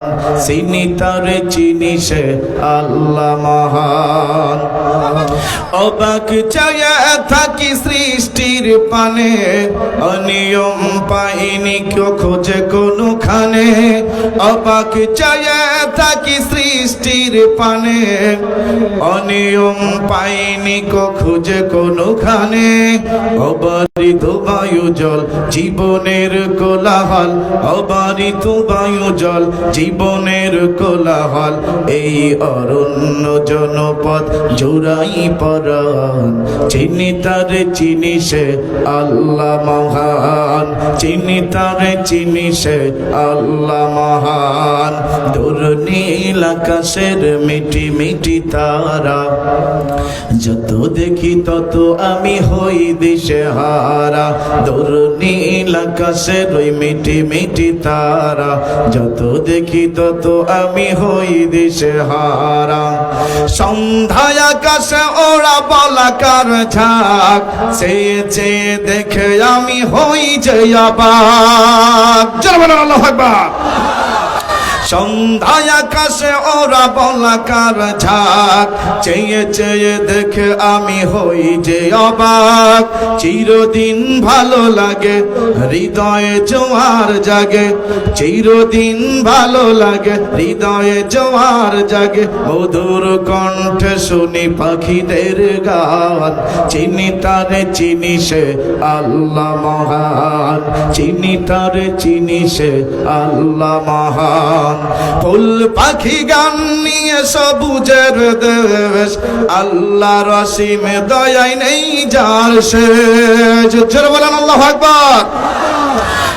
চিনি তারে চিনি সে আল্লাহ মহান। অবাক চায়া থাকি সৃষ্টির পানে, অনিয়ম পাইনি কেউ খোঁজে কোনখানে। অবাক চায়া থাকি সৃষ্টির পানে, অনিয়ম পাইনি কেউ খোঁজে কোনখানে। অবারিত বায়ু জল জীবনের কোলাহল, অবারিত বায়ু জল জীবনের কোলাহল। এই অরণ্য জনপদ জোড়াই পরাণ, চিনি তারে চিনি সে আল্লাহ মহান। চিনি তারে চিনি সে আল্লাহ মহান। দূর নীল আকাশের মিটি মিটি তারা, যত দেখি তত আমি হই দিশেহারা। দূর নীল আকাশের ওই মিটি মিটি তারা, যত দেখি তত আমি হই দিশেহারা। সন্ধ্যায় আকাশে ওরা বলাকার ঝাঁক, চেয়ে চেয়ে দেখে আমি হই যে অবাক। জোরে বলেন আল্লাহু আকবার। সন্ধ্যায় আকাশে ওরা বলাকার ঝাঁক, চেয়ে চেয়ে দেখে আমি হই যে অবাক। চিরদিন ভালো লাগে হৃদয়ে জোয়ার জাগে, চিরদিন ভালো লাগে হৃদয়ে জোয়ার জাগে। মধুর কণ্ঠে শুনি পাখিদের গান, চিনি তারে চিনি সে আল্লাহ মহান। চিনি তারে চিনি সে আল্লাহ মহান। ফুল পাখি গান নিয়ে সবুজের দেশ, আল্লাহ রসিম দয়াই নেই যার শেষ। জোরে বলেন আল্লাহু আকবার।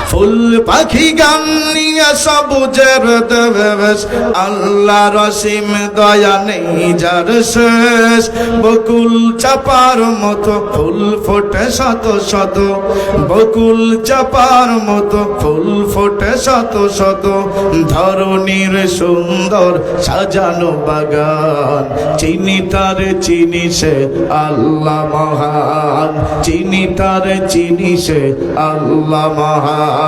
ফুল পাখি গান নিয়ে সবুজের দেশ, আল্লাহ রসিম দয়া নেই যার শেষ। বকুল চাপার মতো ফুল ফোটে শত শত, বকুল চাপার মতো ফুল ফোটে শত শত। ধরণীর সুন্দর সাজানো বাগান, চিনি তারে চিনি সে আল্লাহ মহান। চিনি তারে চিনি সে আল্লাহ মহান।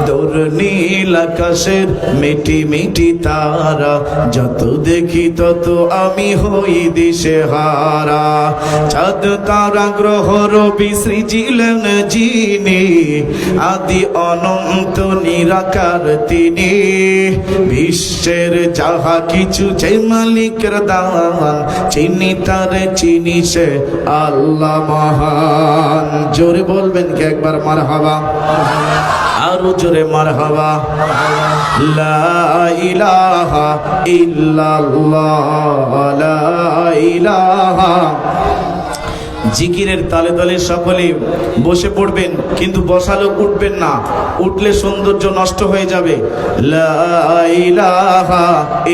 দূর নীল আকাশের মিটি মিটি তারা, যত দেখি তত আমি হই দিশেহারা। চাঁদ তারা গ্রহ রবি সৃজিলেন যিনি, আদি অনন্ত নিরাকার তিনি। বিশ্বের যাহা কিছু যে মালিকের দান, চিনি তারে চিনি সে আল্লাহ মহান। জোরে বলবেন কি একবার মারহাবা? আরো জোরে মারহাবা। লা ইলাহা ইল্লাল্লাহ, লা ইলাহা। জিকিরের তালে তালে সকলে বসে পড়বেন, কিন্তু বসালো উঠবেন না, উঠলে সৌন্দর্য নষ্ট হয়ে যাবে। লা ইলাহা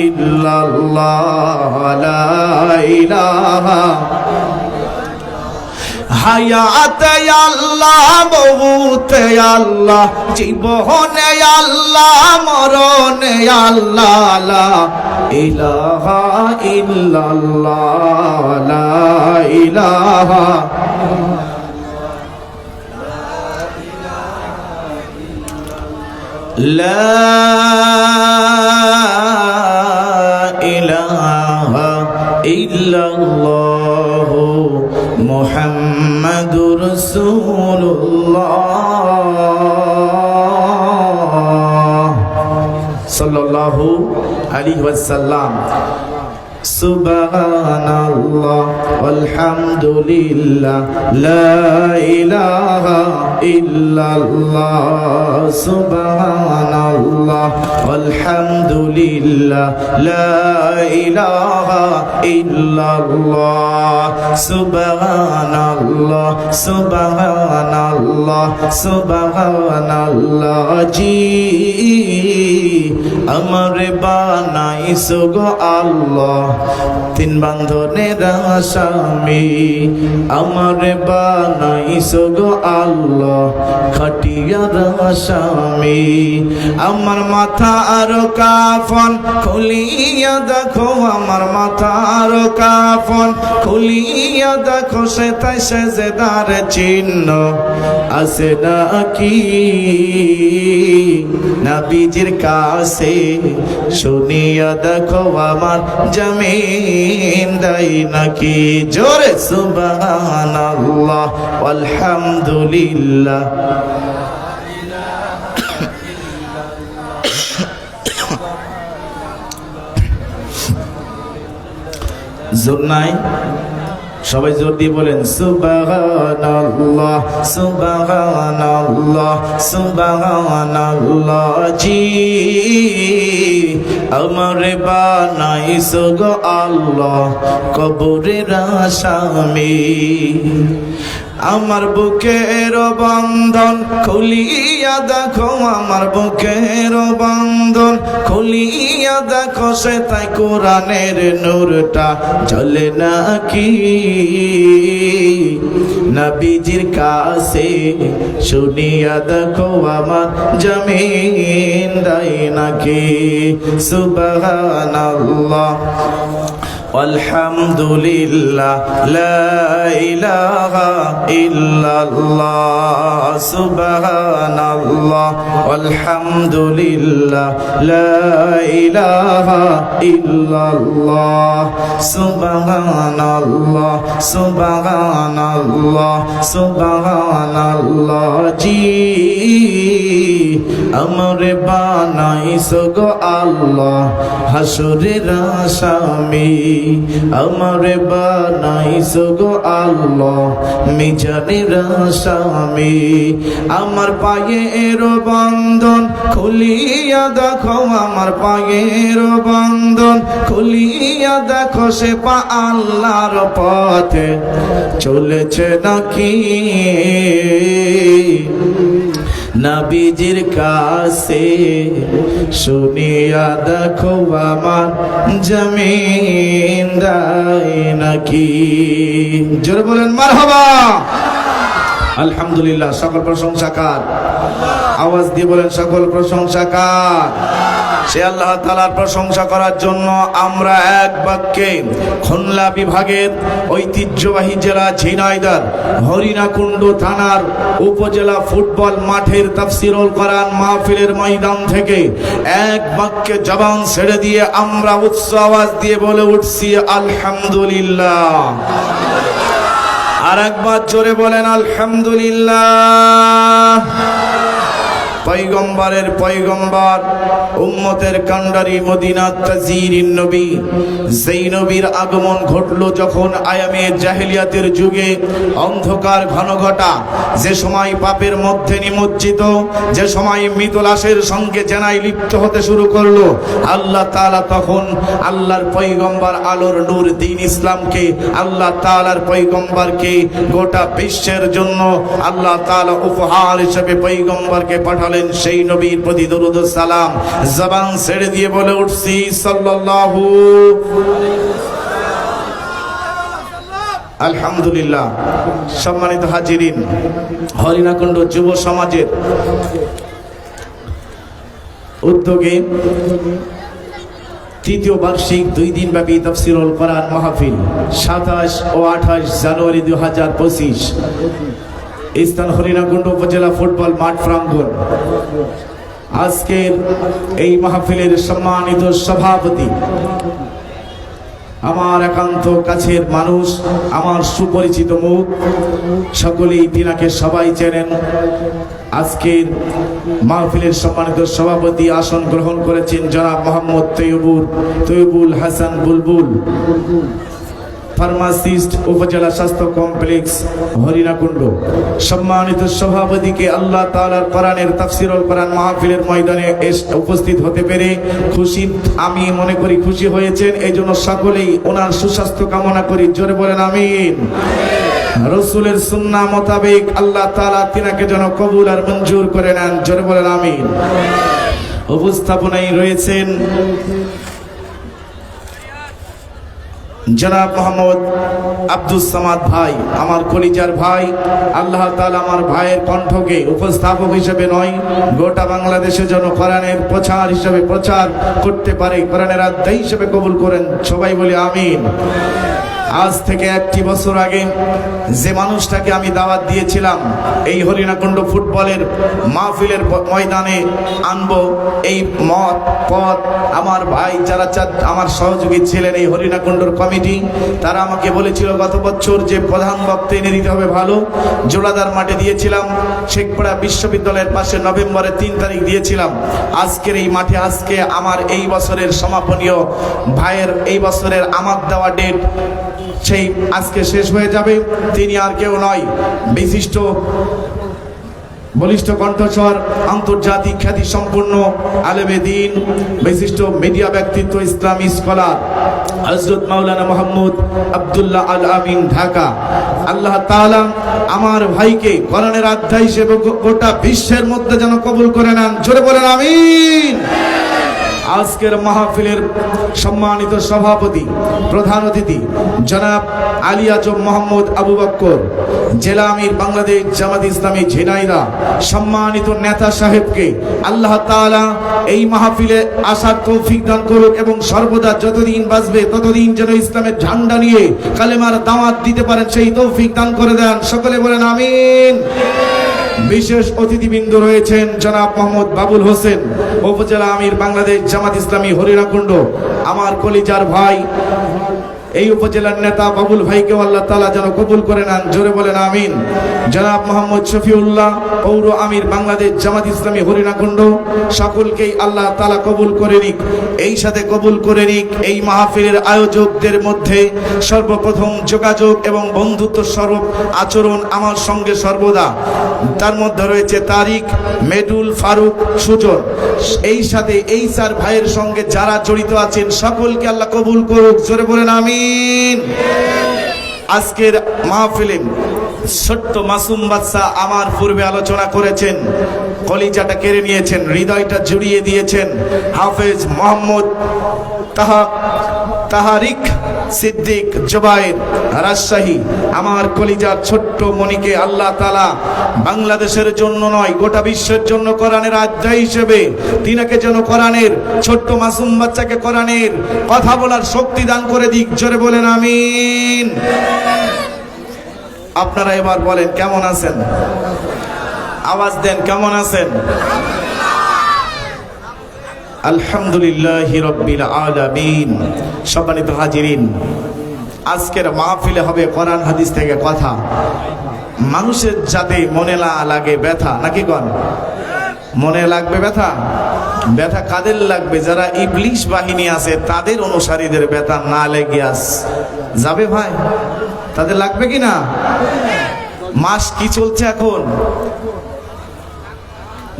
ইল্লাল্লাহ, লা ইলাহা। হায়াতে আল্লাহ, মৌতে আল্লাহ, জীবনে আল্লাহ, মরণে আল্লাহ। লা ইলাহা ইল্লাল্লাহ, লা ইলাহা। লা ইলাহা ইল্লাল্লাহ মুহাম্মাদুর রাসূলুল্লাহ সাল্লাল্লাহু আলাইহি ওয়াসাল্লাম। সুবহানাল্লাহ ওয়ালহামদুলিল্লাহ, লা ইলাহা ইল্লাল্লাহ। সুবহানাল্লাহ ওয়ালহামদুলিল্লাহ, লা ইলাহা ইল্লাল্লাহ। সুবহানাল্লাহ সুবহানাল্লাহ সুবহানাল্লাহ। জি আমার বানাইছো গো আল্লাহ, তিন বান্ধনের আসামি আমারে বানাইছো গো আল্লাহ খাটিয়ার আসামি আমার মাথা আর কাফন খুলিয়া দেখো আমার মাথা আর কাফন খুলিয়া দেখো সেটাই সেজদার চিহ্ন আছে নাকি নবীজির কাছে শুনিয়া দেখো আমার জমিন দাই নাকি জোরে সুবহানাল্লাহ আলহামদুলিল্লাহ জোর নাই সবাই জোর দিয়ে বলেন সুবহানাল্লাহ সুবহানাল্লাহ সুবহানাল্লাহ জি আমারে বানাইছো গো আল্লাহ কবরের আসামি আমার বুকের বন্ধন খুলিয়া দেখো আমার বুকের বন্ধন খুলিয়া দেখো সে তাই কোরআনের নূরটা জ্বলে নাকি নবীজির কাছে শুনিয়া দেখো আমার জমিন দাই নাকি সুবহানাল্লাহ আলহামদুলিল্লাহ লা ইলাহা ইল্লাল্লাহ সুবহানাল্লাহ আলহামদুলিল্লাহ লা ইলাহা ইল্লাল্লাহ সুবহানাল্লাহ সুবহানাল্লাহ সুবহানাল্লাহ জি আমারে বানাইছো গো আল্লাহ হাসরের আসামি আমারে বানাইছো গো আল্লাহ মিজানের আসামি আমার পায়ের বন্ধন খুলিয়া দেখো আমার পায়ের বন্ধন খুলিয়া দেখো সে পা আল্লাহর পথে চলেছে নাকি নবীজির কাছে শুনিয়া দেখো আমার জমিন দাই নাকি জোরে বলেন মারহাবা আলহামদুলিল্লাহ সকল প্রশংসা কার আওয়াজ দিয়ে বলেন সকল প্রশংসা কার সে আল্লাহ তাআলার প্রশংসা করার জন্য আমরা এক বাক্যে খুলনা বিভাগের ঐতিহ্যবাহী জেলা ঝিনাইদহ হরিণাকুণ্ড থানার উপজেলা ফুটবল মাঠের তাফসীরুল কোরআন মাহফিলের ময়দান থেকে এক বাক্যে জবান ছেড়ে দিয়ে আমরা উচ্চ আওয়াজ দিয়ে বলে উঠছি আলহামদুলিল্লাহ আর একবার জোরে বলেন আলহামদুলিল্লাহ পয়গম্বরের পয়গম্বর উম্মতের কান্ডারি মদিনাত তাজিরিন নবী যেই নবীর আগমন ঘটলো যখন আয়ামে জাহেলিয়াতের যুগে অন্ধকার ঘনঘটা যে সময় পাপের মধ্যে নিমজ্জিত যে সময় মৃত লাশের সঙ্গে জেনায় লিপ্ত হতে শুরু করলো আল্লাহ তাআলা তখন আল্লাহর পয়গম্বর আলোর নূর দ্বীন ইসলামকে আল্লাহ তাআলার পয়গম্বরকে গোটা বিশ্বের জন্য আল্লাহ তাআলা উপহার হিসেবে পয়গম্বরকে পাঠালেন সেই নবীর প্রতি দরুদ ও সালাম জবান ছেড়ে দিয়ে বলে উঠছি সাল্লাল্লাহু আলহামদুলিল্লাহ সম্মানিত হাজিরিন হরিণাকুণ্ড যুব সমাজের উদ্যোগে তৃতীয় বার্ষিক 2 দিনব্যাপী তাফসীরুল কোরআন মাহফিল 27 ও 28 জানুয়ারি 2025 স্থান হরিণাকুণ্ড উপজেলা ফুটবল মাঠ প্রাঙ্গণ আজকের এই মাহফিলের সম্মানিত সভাপতি আমার একান্ত কাছের মানুষ আমার সুপরিচিত মুখ সকলেই তিনাকে সবাই চেনেন আজকের মাহফিলের সম্মানিত সভাপতি আসন গ্রহণ করেছেন জনাব মোহাম্মদ তৈয়বুল হাসান বুলবুল ফার্মাসিস্ট উপজেলা স্বাস্থ্য কমপ্লেক্স হরিণাকুণ্ড সম্মানিত সভাপতিকে আল্লাহ তাআলার কোরআনের তাফসীরুল কোরআন মাহফিলের ময়দানে উপস্থিত হতে পেরে খুশি আমি মনে করি খুশি হয়েছেন এই জন্য সকলেই ওনার সুস্বাস্থ্য কামনা করি জোরে বলেন আমিন রাসূলের সুন্নাহ মোতাবেক আল্লাহ তাআলা তিনাকে যেন কবুল আর মঞ্জুর করে নেন জোরে বলেন আমিন উপস্থাপনায় রয়েছেন জনাব মোহাম্মদ আব্দুল সামাদ ভাই, আমার কলিজার ভাই, আল্লাহ তাআলা আমার ভাইয়ের কণ্ঠকে উপস্থাপক হিসেবে নয়, গোটা বাংলাদেশে যেন কোরআনের প্রচার হিসেবে প্রচার করতে পারে, কোরআনের আধ্যায় হিসেবে কবুল করেন, সবাই বলি আমিন। আজ থেকে 1 বছর আগে যে মানুষটাকে আমি দাওয়াত দিয়েছিলাম এই হরিণাকুণ্ড ফুটবলের মাহফিলের ময়দানে আনবো, এই মত পথ আমার ভাই যারা আমার সহযোগী ছিলেন এই হরিণাকুণ্ডর কমিটি, তারা আমাকে বলেছিল গত বছর যে প্রধান বক্তা এনে দিতে হবে ভালো, জোড়াদার মাঠে দিয়েছিলাম, শেখপাড়া বিশ্ববিদ্যালয়ের পাশে নভেম্বরের 3 তারিখ দিয়েছিলাম। আজকের এই মাঠে আজকে আমার এই বছরের সমাপনীয় ভাইয়ের এই বছরের আমার দেওয়া ডেট সেই আজকে শেষ হয়ে যাবে। তিনি আর কেউ নয়, বিশিষ্ট বলিষ্ঠ কণ্ঠস্বর, আন্তর্জাতিক খ্যাতি সম্পন্ন আলেমে দ্বীন, বিশিষ্ট মিডিয়া ব্যক্তিত্ব, ইসলামী স্কলার হযরত মাওলানা মুহাম্মদ আব্দুল্লাহ আল আমিন, ঢাকা। আল্লাহ তাআলা আমার ভাইকে কোরআনের অধ্যায় হিসেবে গোটা বিশ্বের মধ্যে যেন কবুল করে নেন, জোরে বলেন আমিন। আজকের মাহফিলের সম্মানিত সভাপতি, প্রধান অতিথি জনাব আলী আজম মোহাম্মদ আবু বক্কর, জেলা আমির বাংলাদেশ জামাত ইসলামী ঝিনাইদহ, সম্মানিত নেতা সাহেবকে আল্লাহ তাআলা এই মাহফিলে আসার তৌফিক দান করুক এবং সর্বদা যতদিন বাঁচবে ততদিন যেন ইসলামের ঝান্ডা নিয়ে কালেমার দাওয়াত দিতে পারেন সেই তৌফিক দান করে দেন, সকলে বলেন আমিন। বিশেষ অতিথিবৃন্দ রয়েছেন জনাব মোহাম্মদ বাবুল হোসেন, উপজেলা আমির বাংলাদেশ জামাত ইসলামী হরিণাকুণ্ড, আমার কলিজার ভাই, এই উপজেলার নেতা বাবুল ভাইকেও আল্লাহ তাআলা যেন কবুল করে নেন, জোরে বলেন আমিন। জনাব মোহাম্মদ শফিউল্লাহ, পৌর আমির বাংলাদেশ জামাত ইসলামী হরিণাকুণ্ড, সকলকেই আল্লাহ তাআলা কবুল করে নিক। এই সাথে কবুল করে নিক এই মাহফিলের আয়োজকদের মধ্যে সর্বপ্রথম যোগাযোগ এবং বন্ধুত্ব স্বরূপ আচরণ আমার সঙ্গে সর্বদা, তার মধ্যে রয়েছে তারিক, মেডুল, ফারুক, সুজন, এই সাথে এই চার ভাইয়ের সঙ্গে যারা জড়িত আছেন সকলকে আল্লাহ কবুল করুক, জোরে বলেন আমিন। আজকের মাহফিলে ছোট্ট মাসুম বাচ্চা আমার পূর্বে আলোচনা করেছেন, কলিজাটা কেড়ে নিয়েছেন, হৃদয়টা জুড়িয়ে দিয়েছেন হাফেজ মোহাম্মদ তাহারিক সিদ্দিক জুবায়ের রাজশাহী, আমার কলিজার ছোট্ট মনিকে আল্লাহ তাআলা বাংলাদেশের জন্য নয় গোটা বিশ্বের জন্য কোরআনের অধ্যায় হিসেবে তিনাকে যেন কোরআনের ছোট্ট মাসুম বাচ্চাকে কোরআনের কথা বলার শক্তি দান করে দিক, জোরে বলেন আমিন। আপনারা এবার বলেন কেমন আছেন, আওয়াজ দেন কেমন আছেন। আলহামদুলিল্লাহি রাব্বিল আলামিন। সম্মানিত হাজিরিন, আজকের মাহফিলে হবে কোরআন হাদিস থেকে কথা, মানুষের যাতে মনে না লাগে ব্যথা, নাকি কোন মনে লাগবে ব্যথা? ব্যথা কাদের লাগবে? যারা ইবলিশ বাহিনী আছে তাদের অনুসারীদের ব্যথা না লেগে যাবে ভাই, তাদের লাগবে কি না? মাস কি চলছে এখন?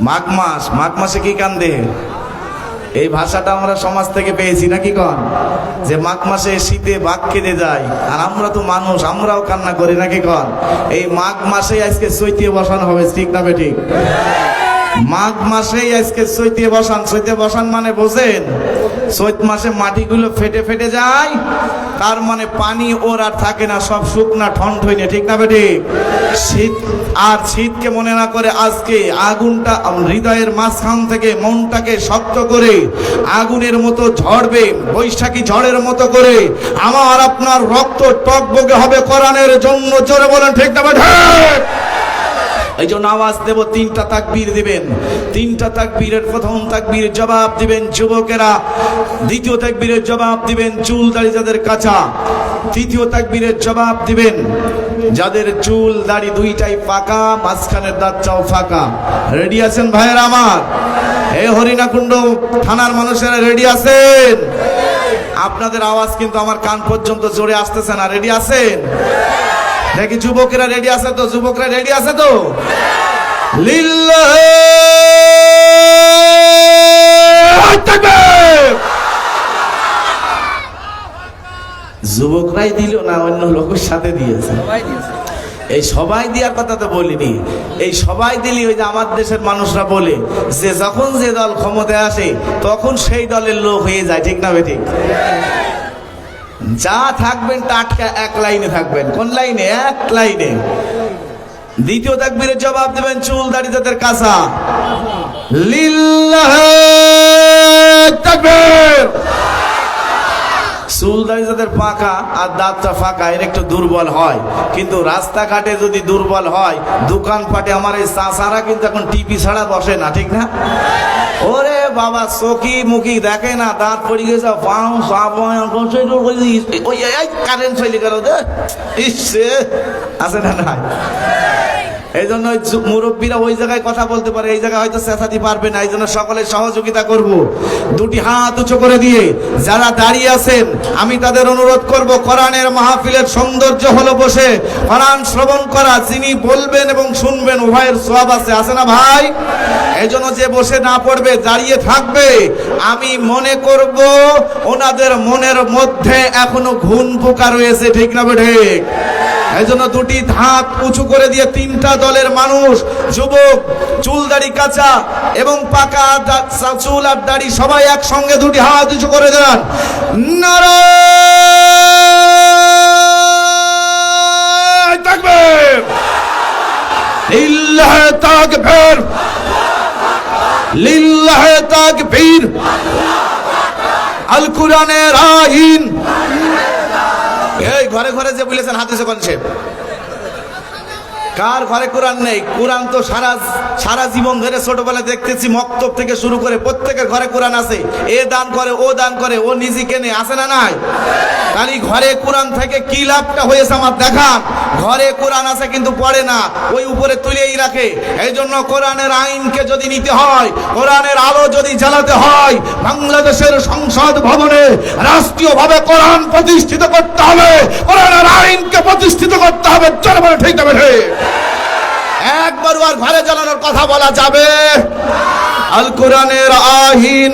মাঘ মাস। মাঘ মাসে কি কান্দে? এই ভাষাটা আমরা সমাজ থেকে পেয়েছি, নাকি কন? যে মাঘ মাসে শীতে বাঘ কেঁদে যায়, আর আমরা তো মানুষ, আমরাও কান্না করি, নাকি কন? এই মাঘ মাসে আজকে চৈতে বসানো হবে, ঠিক না বেঠিক? মাঘ মাসেই আজকে চৈতে বসান। চৈতে বসান মানে বোঝেন? চৈত মাসে মাটিগুলো ফেটে ফেটে যায়, তার মানে পানি ওর আর থাকে না, সব শুকনা ঠন ঠইনে, ঠিক না বেঠিক? শীত আর শীতকে মনে না করে আজকে আগুনটা হৃদয়ের মাঝখান থেকে মনটাকে শক্ত করে আগুনের মতো ঝরবে, বৈশাখী ঝড়ের মতো করে আমার আপনার রক্ত টকবগে হবে কোরআনের জন্য, জোরে বলেন ঠিক না বেঠিক? এই জন্য আওয়াজ দেব, 3টা তাকবীর দিবেন। 3টা তাকবীরের প্রথম তাকবীর জবাব দিবেন যুবকেরা, দ্বিতীয় তাকবীরের জবাব দিবেন চুল দাড়ি যাদের কাঁচা, তৃতীয় তাকবীরের জবাব দিবেন যাদের চুল দাড়ি দুইটাই পাকা, মাঝখানের দাঁতটাও ফাঁকা। রেডি আছেন ভাইয়েরা আমার? এই হরিণাকুণ্ড থানার মানুষেরা রেডি আছেন? আপনাদের আওয়াজ কিন্তু আমার কান পর্যন্ত জোরে আসতেছে না, রেডি আছেন? দেখি যুবকেরা রেডি আছে তো? যুবকরা রেডি আছে তো? যুবকরাই দিল না, অন্য লোকের সাথে দিয়েছে। এই সবাই দেওয়ার কথা তো বলিনি, এই সবাই দিলি ওই যে আমার দেশের মানুষরা বলে যে যখন যে দল ক্ষমতায় আসে তখন সেই দলের লোক হয়ে যায়, ঠিক না বেঠিক? যা থাকবেন টাটকা এক লাইনে থাকবেন। কোন লাইনে? এক লাইনে। দ্বিতীয় তাকবীরের জবাব দেবেন চুল দাড়ি যাদের কাঁচা, লিল্লাহি তাকবীর। চুল দাড়ি যাদের পাকা আর দাঁতটা ফাঁকা, এর একটু দুর্বল হয়, কিন্তু রাস্তাঘাটে যদি দুর্বল হয়, দোকানপাটে আমার এই চাচারা কিন্তু এখন টিপি ছাড়া বসে না, ঠিক না? ওরে বাবা, চোখি মুখি দেখে না, দাঁত পড়ে গেছে, কারেন্ট চলে গেল, ইসে আছে না নাই? এই জন্য মুরব্বীরা ওই জায়গায় কথা বলতে পারে, এই জায়গায় হয়তো চেঁচাতে পারবে না। এই জন্য সকলের সহযোগিতা করব। দুটি হাত উঁচু করে দিয়ে যারা দাঁড়িয়ে আছেন, আমি তাদের অনুরোধ করব, কোরআনের মাহফিলের সৌন্দর্য হলো বসে কোরআন শ্রবণ করা। যিনি বলবেন এবং শুনবেন উভয়ের সওয়াব আছে, আছে না ভাই? এই জন্য যে বসে না পড়বে, দাঁড়িয়ে থাকবে, আমি মনে করব ওনাদের মনের মধ্যে এখনো ঘুণ পোকা রয়েছে, ঠিক না ঠিক? এই জন্য দুটি হাত উঁচু করে দিয়ে তিনটা দলের মানুষ, যুবক, চুল দাড়ি কাঁচা এবং পাকা চুল আর দাড়ি, সবাই একসঙ্গে দুটি হাত উঁচু করে দেন। নারায়ে তাকবীর, লিল্লাহি তাকবীর, লিল্লাহি তাকবীর। আল কোরআনের আইন। এই ঘরে ঘরে যে বলেছেন হাদিসে কোনছে, কার ঘরে কোরআন নেই? কোরআন তো সারা জীবন ধরে ছোটবেলা দেখতেছি, মক্তব থেকে শুরু করে প্রত্যেকের ঘরে কোরআন আছে। এ দান করে, ও দান করে, ও নিজে কেনে, আছে না নাই? তাহলে ঘরে কোরআন থেকে কি লাভটা হয়েছে আমার দেখান। ঘরে কোরআন আছে কিন্তু পড়ে না, ওই উপরে তুলেই রাখে। এই জন্য কোরআনের আইনকে যদি নিতে হয়, কোরআনের আলো যদি জ্বালাতে হয়, বাংলাদেশের সংসদ ভবনে রাষ্ট্রীয়ভাবে কোরআন প্রতিষ্ঠিত করতে হবে, কোরআনের আইনকে প্রতিষ্ঠিত করতে হবে। চলো বলে ঠিক হবে, ঠিক? একবার আর ঘরে জ্বালানোর কথা বলা যাবে? আল কোরআনের আইন,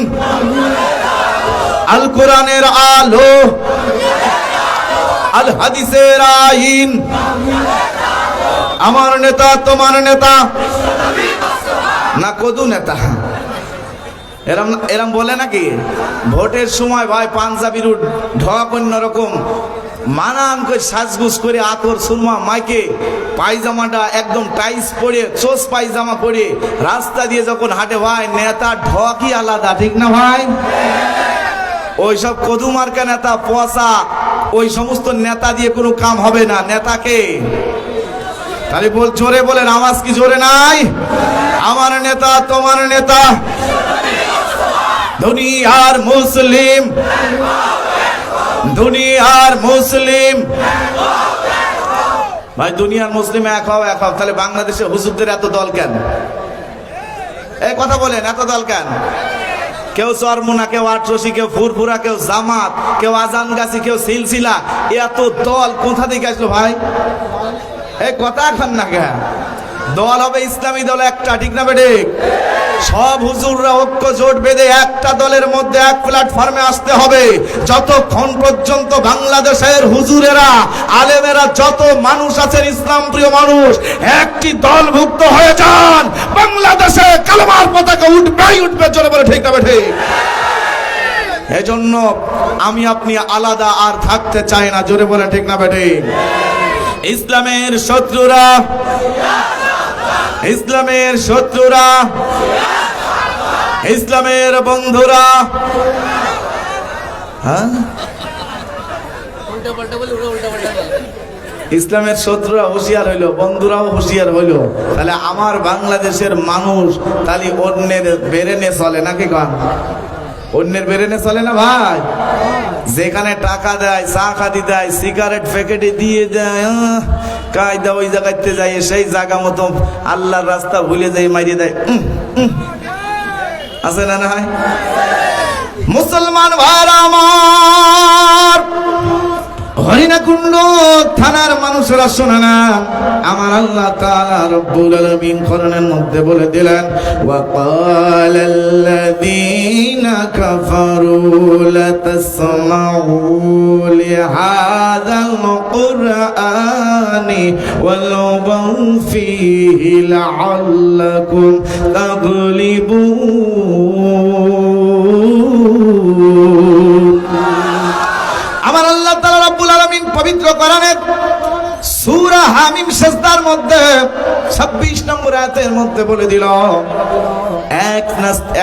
আল কোরআনের আলো, আল হাদিসের আইন। আমার নেতা তোমার নেতা না কদু নেতা, এরম এরম বলে নাকি? ভোটের সময় ভাই পাঞ্জাবির ঢক অন্যরকম, মানান করে সাজগুজ করে, আতর সুরমা মাইকে, পায়জামাটা একদম টাইস পরে, চোস পায়জামা পরে রাস্তা দিয়ে যখন হাঁটে, ভাই নেতা ঢকই আলাদা, ঠিক না ভাই? ওইসব কদু মার্কা নেতা, পয়সা, ওই সমস্ত নেতা দিয়ে কোনো কাম হবে না। নেতাকে তাহলে জোরে বলেন, আওয়াজ কি জোরে নাই? আমার নেতা তোমার নেতা, দুনিয়ার মুসলিম, দুনিয়ার মুসলিম। ভাই দুনিয়ার মুসলিম এক হও, এক হও। তাহলে বাংলাদেশে হুজুরদের এত দল কেন? এই কথা বলেন, এত দল কেন? কেউ চরমুনা, কেউ আটরশি, কেউ ফুরফুরা, কেউ জামাত, কেউ আজানগাছি, কেউ সিলসিলা। এত দল কোথা থেকে আসলো ভাই? এই কথা এখন না কেন? দল হবে ইসলামী দল একটা, ঠিক না বেঠিক? সব হুজুররা ঐক্য জোট বেঁধে একটা দলের মধ্যে এক প্ল্যাটফর্মে আসতে হবে। যতক্ষণ পর্যন্ত বাংলাদেশের হুজুরেরা, আলেমেরা, যত মানুষ আছেন ইসলাম প্রিয় মানুষ, একটি দলভুক্ত হয়ে যান, বাংলাদেশে কালেমার পতাকা উঠবেই উঠবে। জোরে বলে ঠিক না ঠিক? এজন্য আমি আপনি আলাদা আর থাকতে চাই না। জোরে বলে ঠিক না ঠিক? ইসলামের শত্রুরা, ইসলামের শত্রুরা, ইসলামের বন্ধুরা, হ্যাঁ ইসলামের শত্রুরা হুঁশিয়ার হইল, বন্ধুরাও হুঁশিয়ার হইল। তাহলে আমার বাংলাদেশের মানুষ তাহলে অন্যের বেরেনে চলে নাকি? গান অন্যের বেরেনে চলে না ভাই? যেখানে টাকা দেয়, চা খাতি দেয়, সিগারেট প্যাকেটে দিয়ে দেয়, কায়দা ওই জায়গাতে যায়, সেই জায়গা মতো আল্লাহর রাস্তা ভুলে যায়, মারিয়ে দেয়। আছে না না? মুসলমান ভাইরা আমার, হরিণাকুণ্ড থানার মানুষেরা শোনে না, আমার আল্লাহ তাআলা রব্বুল আলামিন কোরআনের মধ্যে বলে দিলেন, ওয়া ক্বালাল্লাযীনা কাফারু লাতাসমাউ লিহাযাল কুরআনি ওয়ালগাউ ফীহি লাআল্লাকুম তাগলিবুন। আমার আল্লাহ তাআলা রাব্বুল আলামিন পবিত্র কোরআনের সূরা হামিম সিজদার মধ্যে 26 নম্বর আয়াতের মধ্যে বলে দিল,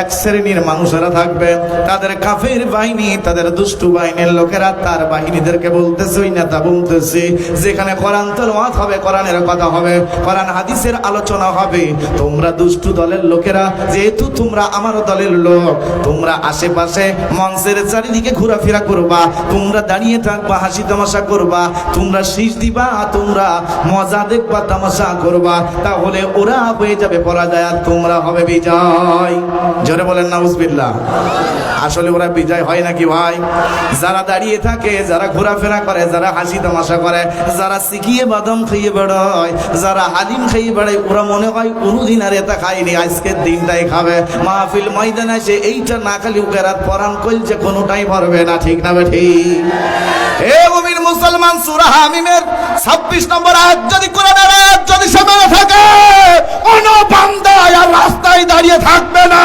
এক শ্রেণীর মানুষেরা থাকবে, তাদের কাফের বাহিনী, তাদের দুষ্টু বাহিনীর লোকেরা তার বাহিনীদেরকে বলতেছে, ওই নেতা বলতেছে, যেখানে কোরআন তেলাওয়াত হবে, কোরআনের কথা হবে, কোরআন হাদিসের আলোচনা হবে, তোমরা দুষ্টু দলের লোকেরা, যেহেতু তোমরা আমার দলের লোক, তোমরা আশেপাশে মঞ্চের চারিদিকে ঘোরাফেরা করবা, তোমরা দাঁড়িয়ে থাকবা, হাসি তামাশা করবা, তোমরা শীষ দিবা, তোমরা মজা দেখবা, তামাশা করবা, তাহলে ওরা হয়ে যাবে পরাজয় আর তোমরা হবে বিজয়। জোরে বলেন নাউজুবিল্লাহ। আসলে ওরা বিজয় হয় নাকি ভাই? যারা দাঁড়িয়ে থাকে, যারা ঘোরাফেরা করে, যারা হাসি তামাশা করে, যারা শিখিয়ে বাদাম খেয়ে বেড়ায়, যারা হালিম খেয়ে বেড়ায়, ওরা মনে হয় কোনোদিন আর এটা খায়নি, আজকের দিনটাই খাবে। মাহফিল ময়দানে এসে এইটা না খালি উকেরাত পরাণ কইছে কোনোটাই ভরবে না, ঠিক না ঠিক? হে মুমিন মুসলমান, সূরা হামিমের 26 নম্বর আয়াত যদি কোরআনের আয়াত যদি সামনে থাকে, কোন বান্দা আর রাস্তায় দাঁড়িয়ে থাকবে না।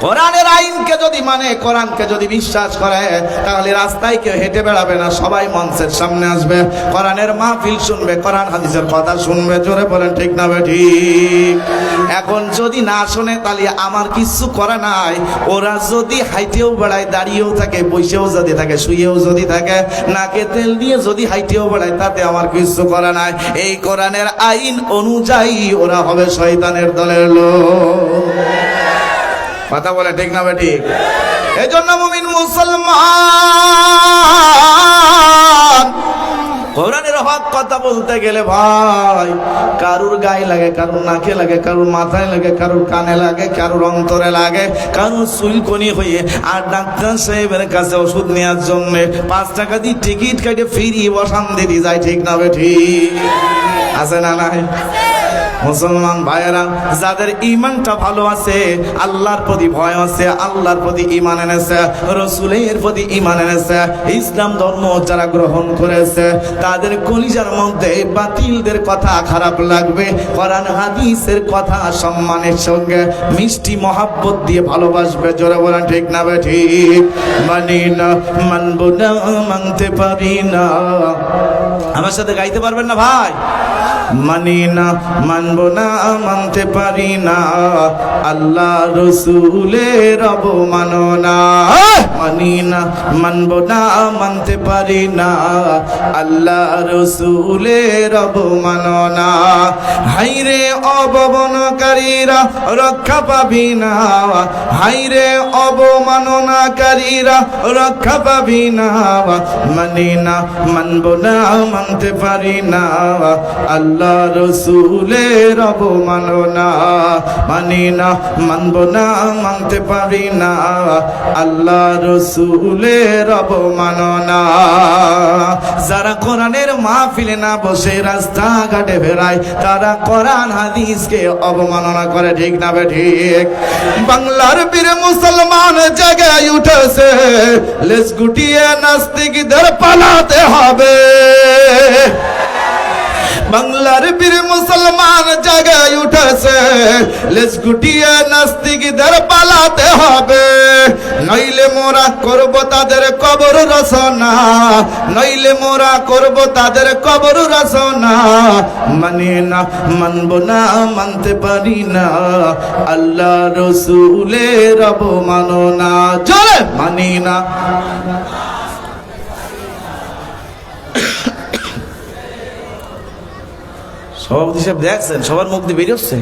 কোরআনের আইনকে যদি মানে, কোরআনকে যদি বিশ্বাস করে, তাহলে রাস্তায় কেউ হেঁটে বেড়াবে না, সবাই মঞ্চের সামনে আসবে, কোরআনের মাহফিল শুনবে, কোরআন হাদিসের কথা শুনবে। জোরে বলেন ঠিক না ঠিক? এখন যদি না শোনে তাহলে আমার কিছু করা নাই। ওরা যদি হাইটেও বেড়ায়, দাঁড়িয়েও থাকে, বসেও যদি থাকে, শুয়েও যদি থাকে, নাকে তেল দিয়ে যদি হাইটেও বেড়ায়, তাতে আমার কিছু করা নাই। এই কোরআনের আইন অনুযায়ী ওরা হবে শয়তানের দলের লোক। কথা বলে ঠিক না ঠিক? এই জন্য মুমিন মুসলমান কোরআনের হক কথা বলতে গেলে ভাই, কারুর গায়ে লাগে, কারুর নাকে লাগে, কারুর মাথায় লাগে, কারুর কানে লাগে, কারুর অন্তরে লাগে, কারুর চুলকনি হয়ে আর ডাক্তার সাহেবের কাছে ওষুধ নেওয়ার জন্য 5 টাকা দিয়ে টিকিট কেটে ফিরি বসান দিতে যায়, ঠিক না ঠিক? আছে না নাই? মুসলমান ভাইয়েরা, যাদের ইমানটা ভালো আছে, আল্লাহর প্রতি ভয় আছে, আল্লাহর প্রতি ঈমান এনেছে, রাসূলের প্রতি ঈমান এনেছে, ইসলাম ধর্ম যারা গ্রহণ করেছে, তাদের কলিজার মধ্যে বাতিলদের কথা খারাপ লাগবে, কোরআন হাদিসের কথা সম্মানের সঙ্গে মিষ্টি মহব্বত দিয়ে ভালোবাসবে। জোরে বলেন ঠিক না ঠিক? মানি না, মানব না, মানতে পারি না। আমার সাথে গাইতে পারবেন না ভাই? মানি না, মানবো না, মানতে পারি না, আল্লাহ রসুলের অবমাননা। মানি না, মানবো না, মানতে পারি না, আল্লাহ রসুলের অবমাননা। হাইরে অবমাননাকারীরা রক্ষা পাবি না, হাইরে অবমাননাকারীরা রক্ষা পাবি না। মানি না, মানবো না, মানতে পারি না, আল্লাহ রসুলের অবমাননা। মানি না, মানব না, মানতে পারি না, আল্লাহ রসুলের অবমাননা। যারা কোরআনের মাহফিলে না বসে রাস্তাঘাটে বেড়ায়, তারা কোরআন হাদিসকে অবমাননা করে, ঠিক না ঠিক? বাংলার বীর মুসলমান জেগে উঠেছে, লেজ গুটিয়ে নাস্তিকদের পালাতে হবে। বাংলার বীর মুসলমান জায়গায় উঠেছে, লেজ গুটিয়ে নাস্তিকদের পালাতে হবে, নইলে মোরা করব তাদের কবর রচনা, নইলে মোরা করব তাদের কবর রচনা। মানি না, মানব না, মানতে পারি না, আল্লাহ রসুলের অবমাননা। জোরে মানি না। সভাপতি সাহেব দেখছেন, সবার মুখ দিয়ে বেরোচ্ছে,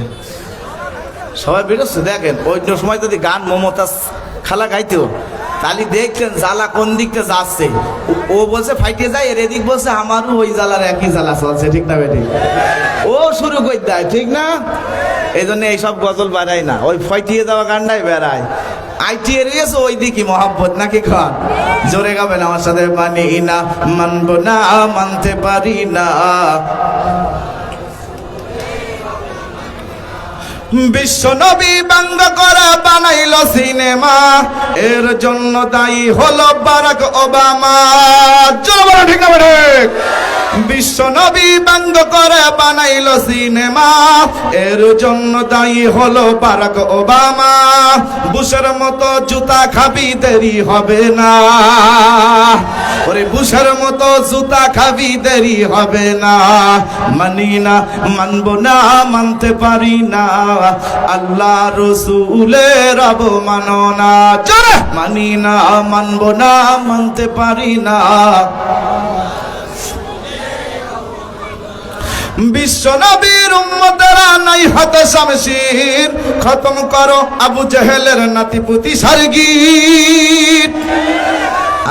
সবাই বেরোচ্ছে। দেখেন ওই সময় যদি গান মমতাজ খালা গাইতেও, তাহলে দেখছেন জ্বালা কোন দিকটা যাচ্ছে। ও বলছে ফাইটে যায়, এর এদিক বলছে আমারও ওই জ্বালার একই জ্বালা চলছে, ঠিক না বেটি? ও শুরু করে দেয়, ঠিক না? এই জন্য এইসব গজল বাড়ায় না, ওই ফাইটিয়ে যাওয়া গানটাই বেড়ায়। আইটিয়ে রয়েছে ওই দিকে মহাব্বত নাকি খান? জোরে গাবেন আমার সাথে। মানি না, মানব না, মানতে পারি না, বিশ্ব নবী ব্যঙ্গ করে বানাইল সিনেমা, এর জন্য দায়ী হলো বারাক ওবামা। চলো বলো ঠিক না ঠিক? বিশ্ব নবী ব্যঙ্গ করে বানাইল সিনেমা, এর জন্য দায়ী হলো বারাক ওবামা। বুশের মতো জুতা খাবি দেরি হবে না, ওরে বুশের মতো জুতা খাবি দেরি হবে না। মানি না, মানবো না, মানতে পারি না, আল্লাহ রসুলের অবমাননা। চলে মানি না, মানবো না, মানতে পারি না। বিশ্ব নবীর উম্মতেরা নাই হাতে শামশির, খতম করো আবু জেহেলের নাতিপুতি সারগিট।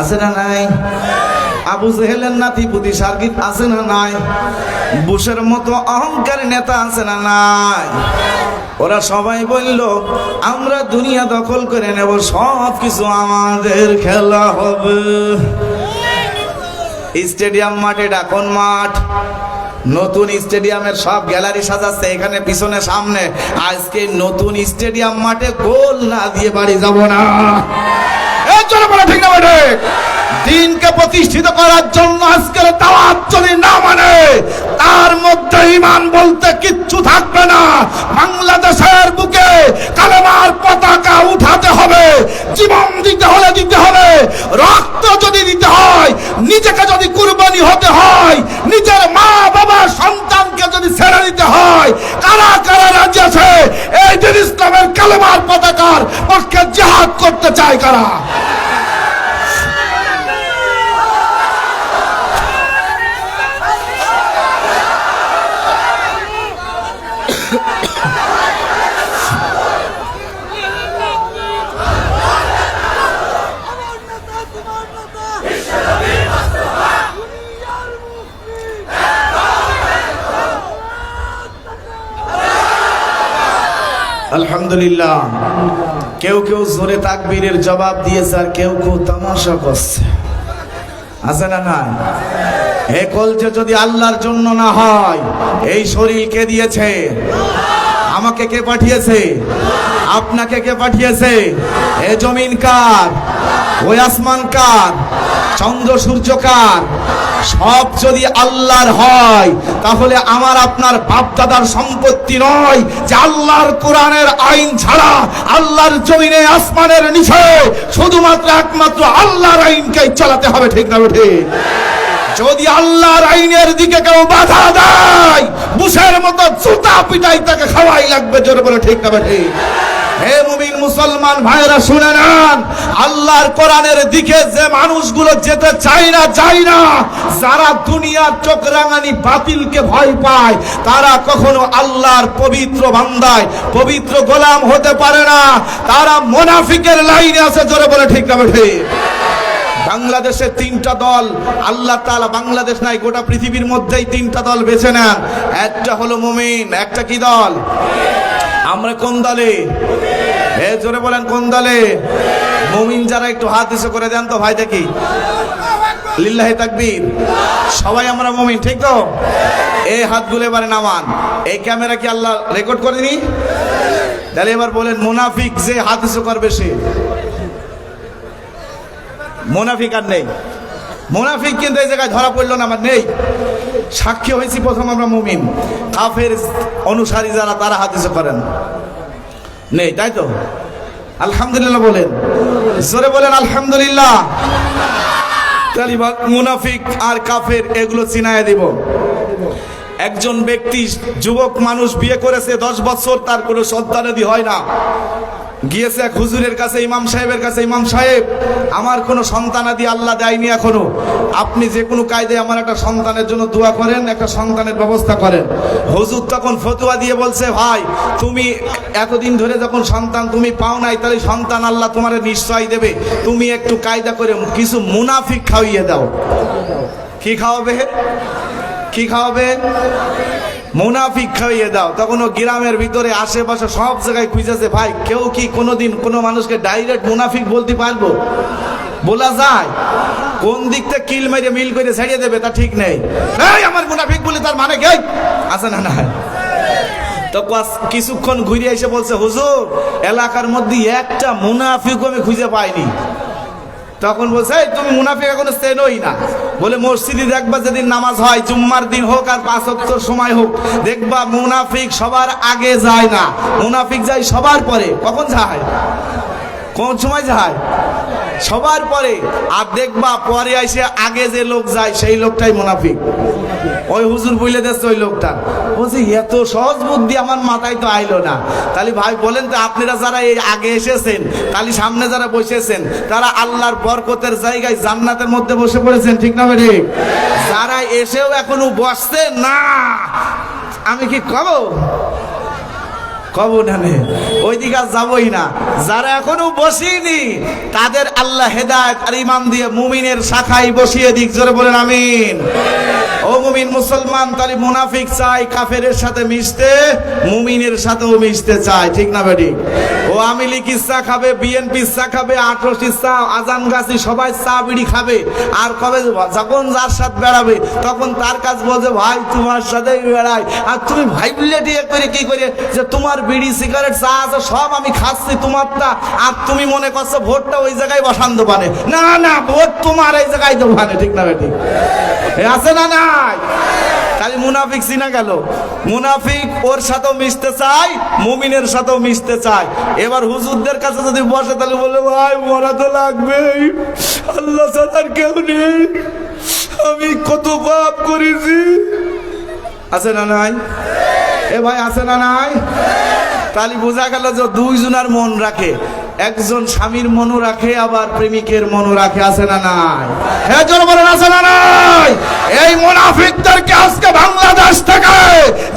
আছে না নাই? আবু জেহেলের নাতিপুতি সারগিট আছে না নাই? বুশের মতো অহংকার নেতা আছে না নাই? ওরা সবাই বলল আমরা দুনিয়া দখল করে নেব, সব কিছু আমাদের খেলা হবে। স্টেডিয়াম মাঠে, ডাকন মাঠ, নতুন স্টেডিয়ামের সব গ্যালারি সাজাচ্ছে এখানে পিছনে সামনে। আজকে নতুন স্টেডিয়াম মাঠে গোল না দিয়ে বাড়ি যাব না। চলো বলো ঠিক না বেটে? দিনকে প্রতিষ্ঠিত করার জন্য আজকের দাওয়াত যদি না মানে, তার মধ্যে ঈমান বলতে কিচ্ছু থাকবে না। বাংলাদেশের বুকে কালেমার পতাকা উঠাতে হবে, জীবন দিতে হলে দিতে হবে, রক্ত যদি দিতে হয়, নিজেকে যদি কুরবানি হতে হয়, নিজের মা বাবা সন্তানকে যদি ছেড়ে দিতে হয়, কারা কারা রাজি আছে এই দিন ইসলামের কালেমার পতাকার পক্ষে জিহাদ করতে চায়? কারা? আলহামদুলিল্লাহ, কেউ কেউ জোরে তাকবীরের জবাব দিয়েছে, আর কেউ কেউ তামাশা করছে। আছে না নাই? এ কলজে যদি আল্লাহর জন্য না হয়, এই শরীর কে দিয়েছে? আমাকে কে পাঠিয়েছে? আপনাকে কে পাঠিয়েছে? এ জমিন কার? ওই আসমান কার? চন্দ্র সূর্য কার? সব যদি আল্লাহর হয়, তাহলে আমার আপনার বাপ দাদার সম্পত্তি নয় যে আল্লাহর কোরআনের আইন ছাড়া আল্লাহর জমিনে আসমানের নিচে শুধুমাত্র একমাত্র আল্লাহর আইনকেই চালাতে হবে। ঠিক না ঠিক? যদি আল্লাহর আইনের দিকে কেউ বাধা দেয়, বুশের মতো জুতা পিটাই তাকে খাওয়াই লাগবে। জোরে বলে ঠিক না ঠিক? হে মুমিন মুসলমান ভাইরা শুনে নেন, আল্লাহর কোরআনের দিকে যে মানুষগুলো যেতে চায় না, যায় না, যারা দুনিয়ার চোখ রাঙানি বাতিলকে ভয় পায়, তারা কখনো আল্লাহর পবিত্র বান্দায় পবিত্র গোলাম হতে পারে না। তারা মুনাফিকের লাইনে আছে। জোরে বলে ঠিক না ঠিক? বাংলাদেশে তিনটা দল আল্লাহ তাআলা, বাংলাদেশ নাই গোটা পৃথিবীর মধ্যেই তিনটা দল বেছে নেন। একটা হলো মুমিন, একটা কি দল? আমরা কোন দলে? জোরে বলেন কোন দলে? মুমিন যারা একটু হাত ইসে করে দেন তো ভাই, দেখি লিল্লাহি তাকবীর। সবাই আমরা মুমিন, ঠিক তো? এই হাতগুলো এবারে নামান। এই ক্যামেরা কি আল্লাহ রেকর্ড করেনি? তাহলে এবার বলেন মুনাফিক যে হাত ইসে করবে সে মুনাফিক আর নেই। মুনাফিক কিন্তু এই জায়গায় ধরা পড়লো না, আমার নেই। সাক্ষী হয়েছি প্রথম আমরা মুমিন। কাফের অনুসারী যারা, তারা হাদিসে করেন নেই, তাই তো? আলহামদুলিল্লাহ বলেন, জোরে বলেন আলহামদুলিল্লাহ। তাহলে মুনাফিক আর কাফের এগুলো চিনায় দিব। একজন ব্যক্তি, যুবক মানুষ, বিয়ে করেছে 10 বছর, তার কোনো সন্তানাদি হয় না। গিয়েছে এক হুজুরের কাছে, ইমাম সাহেবের কাছে, ইমাম সাহেব আমার কোনো সন্তানাদি আল্লাহ দেয়নি এখনো, আপনি যে কোনো কায়দায় আমার একটা সন্তানের জন্য দোয়া করেন, একটা সন্তানের ব্যবস্থা করেন। হুজুর তখন ফতোয়া দিয়ে বলছে, ভাই তুমি এতদিন ধরে যখন সন্তান তুমি পাও নাই, তাহলে সন্তান আল্লাহ তোমার নিশ্চয় দেবে। তুমি একটু কায়দা করে কিছু মুনাফিক খাওয়িয়ে দাও। কি খাওয়াবে? কি খাওয়াবে? মুনাফিক খাইয়ে দাও। তখন ও গ্রামের ভিতরে আশেপাশে সব জায়গায় খুঁজেছে, ভাই কেউ কি কোনোদিন কোনো মানুষকে ডাইরেক্ট মুনাফিক বলতে পারবো? বলা যায়? কোন দিক থেকে কিল মেরে মিল করে ছাড়িয়ে দেবে তা ঠিক নেই। এই আমার মুনাফিক বলে তার মানে কি আছে না? না, তো কিছুক্ষণ ঘুরে এসে বলছে, হুজুর এলাকার মধ্যে একটা মুনাফিক আমি খুঁজে পাইনি। তখন বলছে, তুমি মুনাফিক এখনো চেনোই না। বলে মসজিদে দেখবা যেদিন নামাজ হয়, জুম্মার দিন হোক আর 5 ওয়াক্তের সময় হোক, দেখবা মুনাফিক সবার আগে যায় না, মুনাফিক যায় সবার পরে। কখন যায়? কোন সময় যায়? সবার পরে। আর দেখবা পরে এসে আগে যে লোক যায় সেই লোকটাই মুনাফিক। ওই হুজুর বলে দিচ্ছে ওই লোকটা। বলছি এত সহজ বুদ্ধি আমার মাথায় তো আইলো না। তাহলে ভাই বলেন তো, আপনারা যারা এই আগে এসেছেন, তাহলে সামনে যারা বসেছেন, তারা আল্লাহর বরকতের জায়গায় জান্নাতের মধ্যে বসে পড়েছেন, ঠিক না ঠিক? যারা এসেও এখনো বসছে না, আমি কি কব না, ওই দিকে আর যাবই না। যারা এখনো বসিনি তাদের আল্লাহ হেদায়েত আর ঈমান দিয়ে মুমিনের শাখায় বসিয়ে দিক। জোরে বলেন আমিন। ও মুমিন মুসলমান, তাহলে মুনাফিক চাই কাফেরের সাথে মিশতে, মুমিনের সাথেও মিশতে চায়, ঠিক না বেটি? ও আওয়ামী লীগ ইচ্ছা খাবে, বিএনপি ইচ্ছা খাবে, আটরস ইচ্ছা, আজান গাছি সবাই চা বিড়ি খাবে। আর কবে যখন যার সাথে বেড়াবে তখন তার কাজ বলছে, ভাই তোমার সাথেই বেড়াই। আর তুমি ভাই বললে দিয়ে করে কি করে যে তোমার বিড়ি সিগারেট চা আছে সব আমি খাচ্ছি তোমারটা, আর তুমি মনে করছো ভোটটা ওই জায়গায় বসান দোকানে। না না, ভোট তোমার এই জায়গায় দোকানে, ঠিক না বেটি? আছে না নাই? তাহলে মুনাফিক চিনা গেল। মুনাফিক ওর সাথেও মিশতে চায়, মুমিনের সাথেও মিশতে চায়। এবার হুজুরদের কাছে যদি বসে তাহলে বলে, ভাই মরা তো লাগবেই, আল্লাহ ছাড়া কেউ নেই, আমি কত পাপ করেছি। আছে না নাই? এ ভাই আছে না নাই? তাহলে বোঝা গেল যে দুইজনের মন রাখে, একজন স্বামীর মনও রাখে, আবার প্রেমিকের মনও রাখে। আছে না নাই? হ্যাঁ জোরে বলেন, আছে না নাই? এই মুনাফিকদেরকে আজকে বাংলাদেশ থেকে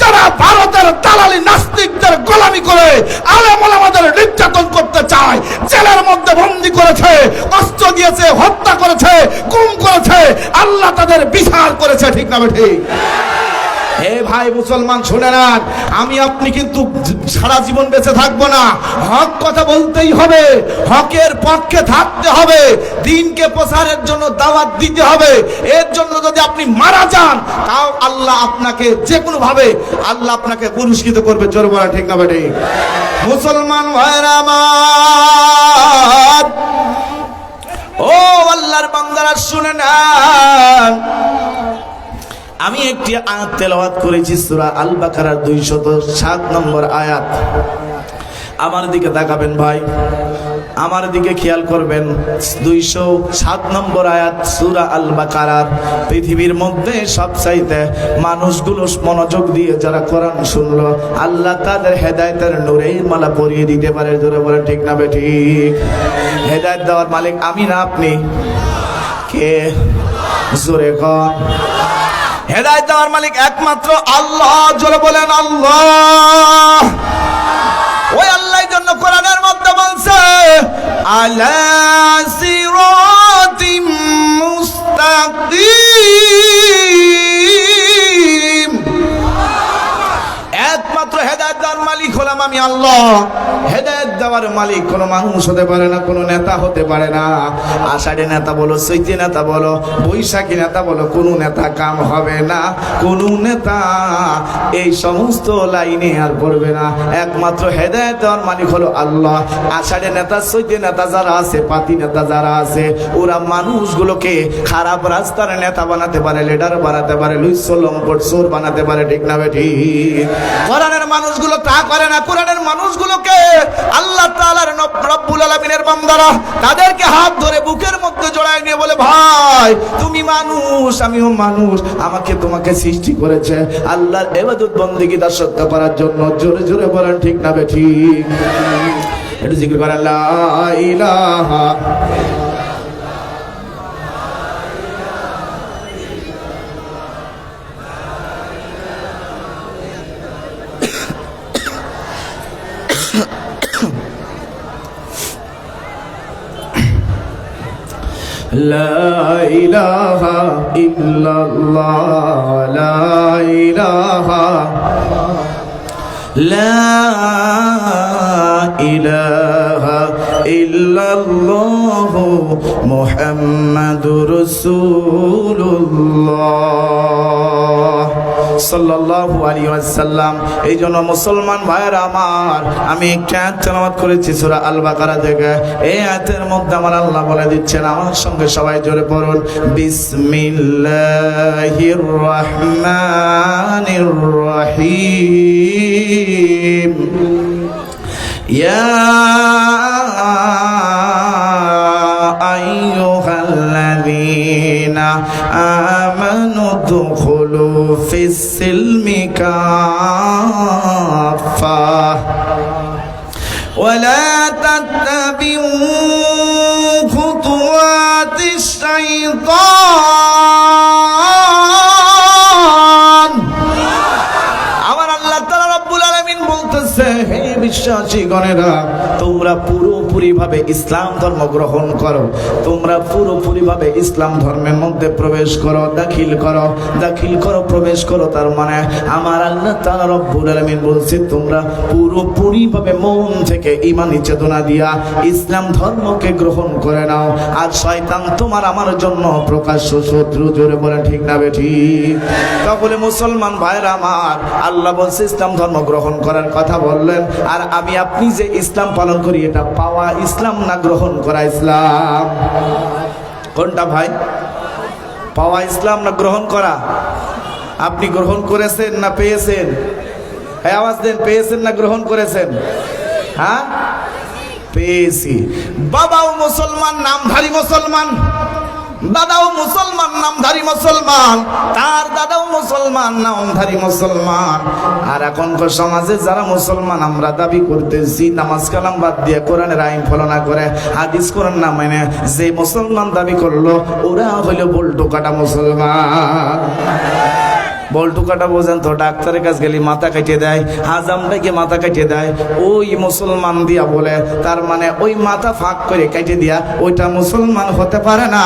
যারা ভারতের দালালি নাস্তিকদের গোলামি করে আলেম ওলামাদের নির্যাতন করতে চায়, জেলের মধ্যে বন্দী করেছে, অস্ত্র দিয়েছে, হত্যা করেছে, গুম করেছে, আল্লাহ তাদের বিচার করেছে, ঠিক না ঠিক? হে ভাই মুসলমান শুনে নেন, আমি আপনি কিন্তু সারা জীবন বেঁচে থাকবো না। হক কথা বলতেই হবে, হকের পক্ষে থাকতে হবে, দিনকে প্রচারের জন্য দাওয়াত দিতে হবে। এর জন্য যদি আপনি মারা যান তাও আল্লাহ আপনাকে যে কোনো ভাবে আল্লাহ আপনাকে পুরস্কৃত করবে। জোরে বলা ঠিক না বেটি? মুসলমান ভাইরা আমার, ও আল্লাহর বান্দারা শুনে নেন, আমি একটি আয়াত তেলাওয়াত করেছি সূরা আল বাকারার 207 নম্বর আয়াত। আমার দিকে তাকাবেন ভাই, আমার দিকে খেয়াল করবেন। 207 নম্বর আয়াত সূরা আল বাকারার। পৃথিবীর মধ্যে সবচাইতে মানুষগুলো মনোযোগ দিয়ে যারা কোরআন শুনলো, আল্লাহ তাদের হেদায়েতের নূরের মালা পরিয়ে দিতে পারে। জোরে বলেন ঠিক না বেঠিক? হেদায়েত দেওয়ার মালিক আমি না আপনি? কে? জোরে কর। হেদায়েত দেওয়ার মালিক একমাত্র আল্লাহ। জোরে বলেন আল্লাহ। ওই আল্লাহর জন্য কোরআনের মধ্যে বলছে, আলা সিরাতিম মুস্তাকিম। একমাত্র হেদায়েত দেওয়ার মালিক হলাম আমি আল্লাহ। হেদায়েত দেওয়ার মালিক কোনো মানুষ হতে পারে না, কোনো নেতা হতে পারে না। আষাঢ়ি নেতা বলো, চৈতি নেতা বলো, বৈশাখী নেতা বলো, কোনো নেতা কাম হবে না। কোনো নেতা এই সমস্ত লাইনে আর পড়বে না। একমাত্র হেদায়েত দেওয়ার মালিক হলো আল্লাহ। আষাঢ়ি নেতা, চৈতি নেতা যারা আছে, পাতি নেতা যারা আছে, ওরা মানুষগুলোকে খারাপ রাস্তার নেতা বানাতে পারে, লিডার বানাতে পারে, লম্পট চোর বানাতে পারে, ঠিক না বেঠিক? কোরআনের মানুষগুলো তা করে না। কোরআনের মানুষগুলোকে আল্লাহ তাআলার রব্বুল আলামিনের বান্দারা তাদেরকে হাত ধরে বুকের মধ্যে জড়ায় নিয়ে বলে, ভাই তুমি মানুষ, আমিও মানুষ, আমাকে তোমাকে সৃষ্টি করেছে আল্লাহর ইবাদত বন্দেগী দাসত্ব করার জন্য। জোরে জোরে বলেন ঠিক না বেঠিক? একটু জিকির করেন, লা ইলাহা লা ইলাহা ইল্লাল্লাহ, লা ইলাহা, লা ইলাহা ইল্লাল্লাহু মুহাম্মাদুর রাসূলুল্লাহ সাল্লাল্লাহু আলাইহি ওয়াসাল্লাম। এই জন্য মুসলমান ভাইয়েরা আমার, আমি একটা আয়াত তেলাওয়াত করেছি সূরা আল বাকারা থেকে। এই আয়াতের মধ্যে আমার আল্লাহ বলে দিচ্ছেন, আমার সঙ্গে সবাই জোরে পড়ুন, বিসমিল্লাহির রহমানির রহিম। ইয়া আইয়ুহাল্লাযীনা আমানু দুখুলু ফিস-সিলমি কাফা ওয়ালা তাত্তাবিউ খুতুওয়াতিশ শাইতান। আমার আল্লাহ তাআলা রব্বুল আলামিন বলতেছে, হে বিশ্বাসীগণেরা, তোমরা পুরোপুরি ভাবে ইসলাম ধর্ম গ্রহণ করো, তোমরা পুরোপুরি ভাবে ইসলাম ধর্মের মধ্যে প্রবেশ করো, দাখিল করো, প্রবেশ করো। তার মানে আমার আল্লাহ তাআলা রব্বুল আলামিন বলছে, তোমরা পুরোপুরি ভাবে মন থেকে ঈমানি চেতনা দিয়া ইসলাম ধর্মকে গ্রহণ করে নাও। আর শয়তান তোমার আমার জন্য প্রকাশ্য শত্রু। জোরে বলে ঠিক না বেঠিক? তাহলে মুসলমান ভাইরা আমার, আল্লাহ বলছে ইসলাম ধর্ম গ্রহণ করার কথা বললেন, আর আমি আপনি যে ইসলাম পালন করি, এটা পাওয়া ইসলাম না গ্রহণ করা ইসলাম? কোনটা ভাই? পাওয়া ইসলাম না গ্রহণ করা? আপনি গ্রহণ করেছেন না পেয়েছেন? হ্যাঁ, আওয়াজ দেন, পেয়েছেন না গ্রহণ করেছেন? হ্যাঁ, পেয়েছি। বাবাও মুসলমান, নামধারী মুসলমান, দাদাও মুসলমান, নামধারী মুসলমান, তার দাদাও মুসলমান, নামধারী মুসলমান। আর এখনকার সমাজে যারা মুসলমান আমরা দাবি করতেছি, নামাজ কালাম বাদ দিয়ে কোরআনের আইন ফলো না করে, হাদিস কোরআন না মানে যে মুসলমান দাবি করলো, ওরা হইল বল্টু কাটা মুসলমান। বল্টু কাটা বোঝেন তো? ডাক্তারের কাছে গেলে মাথা কাটিয়ে দেয়, হাজামটাকে মাথা কাটিয়ে দেয়, ওই মুসলমান দিয়া বলে, তার মানে ওই মাথা ফাঁক করে কেটে দিয়া ওইটা মুসলমান হতে পারে না।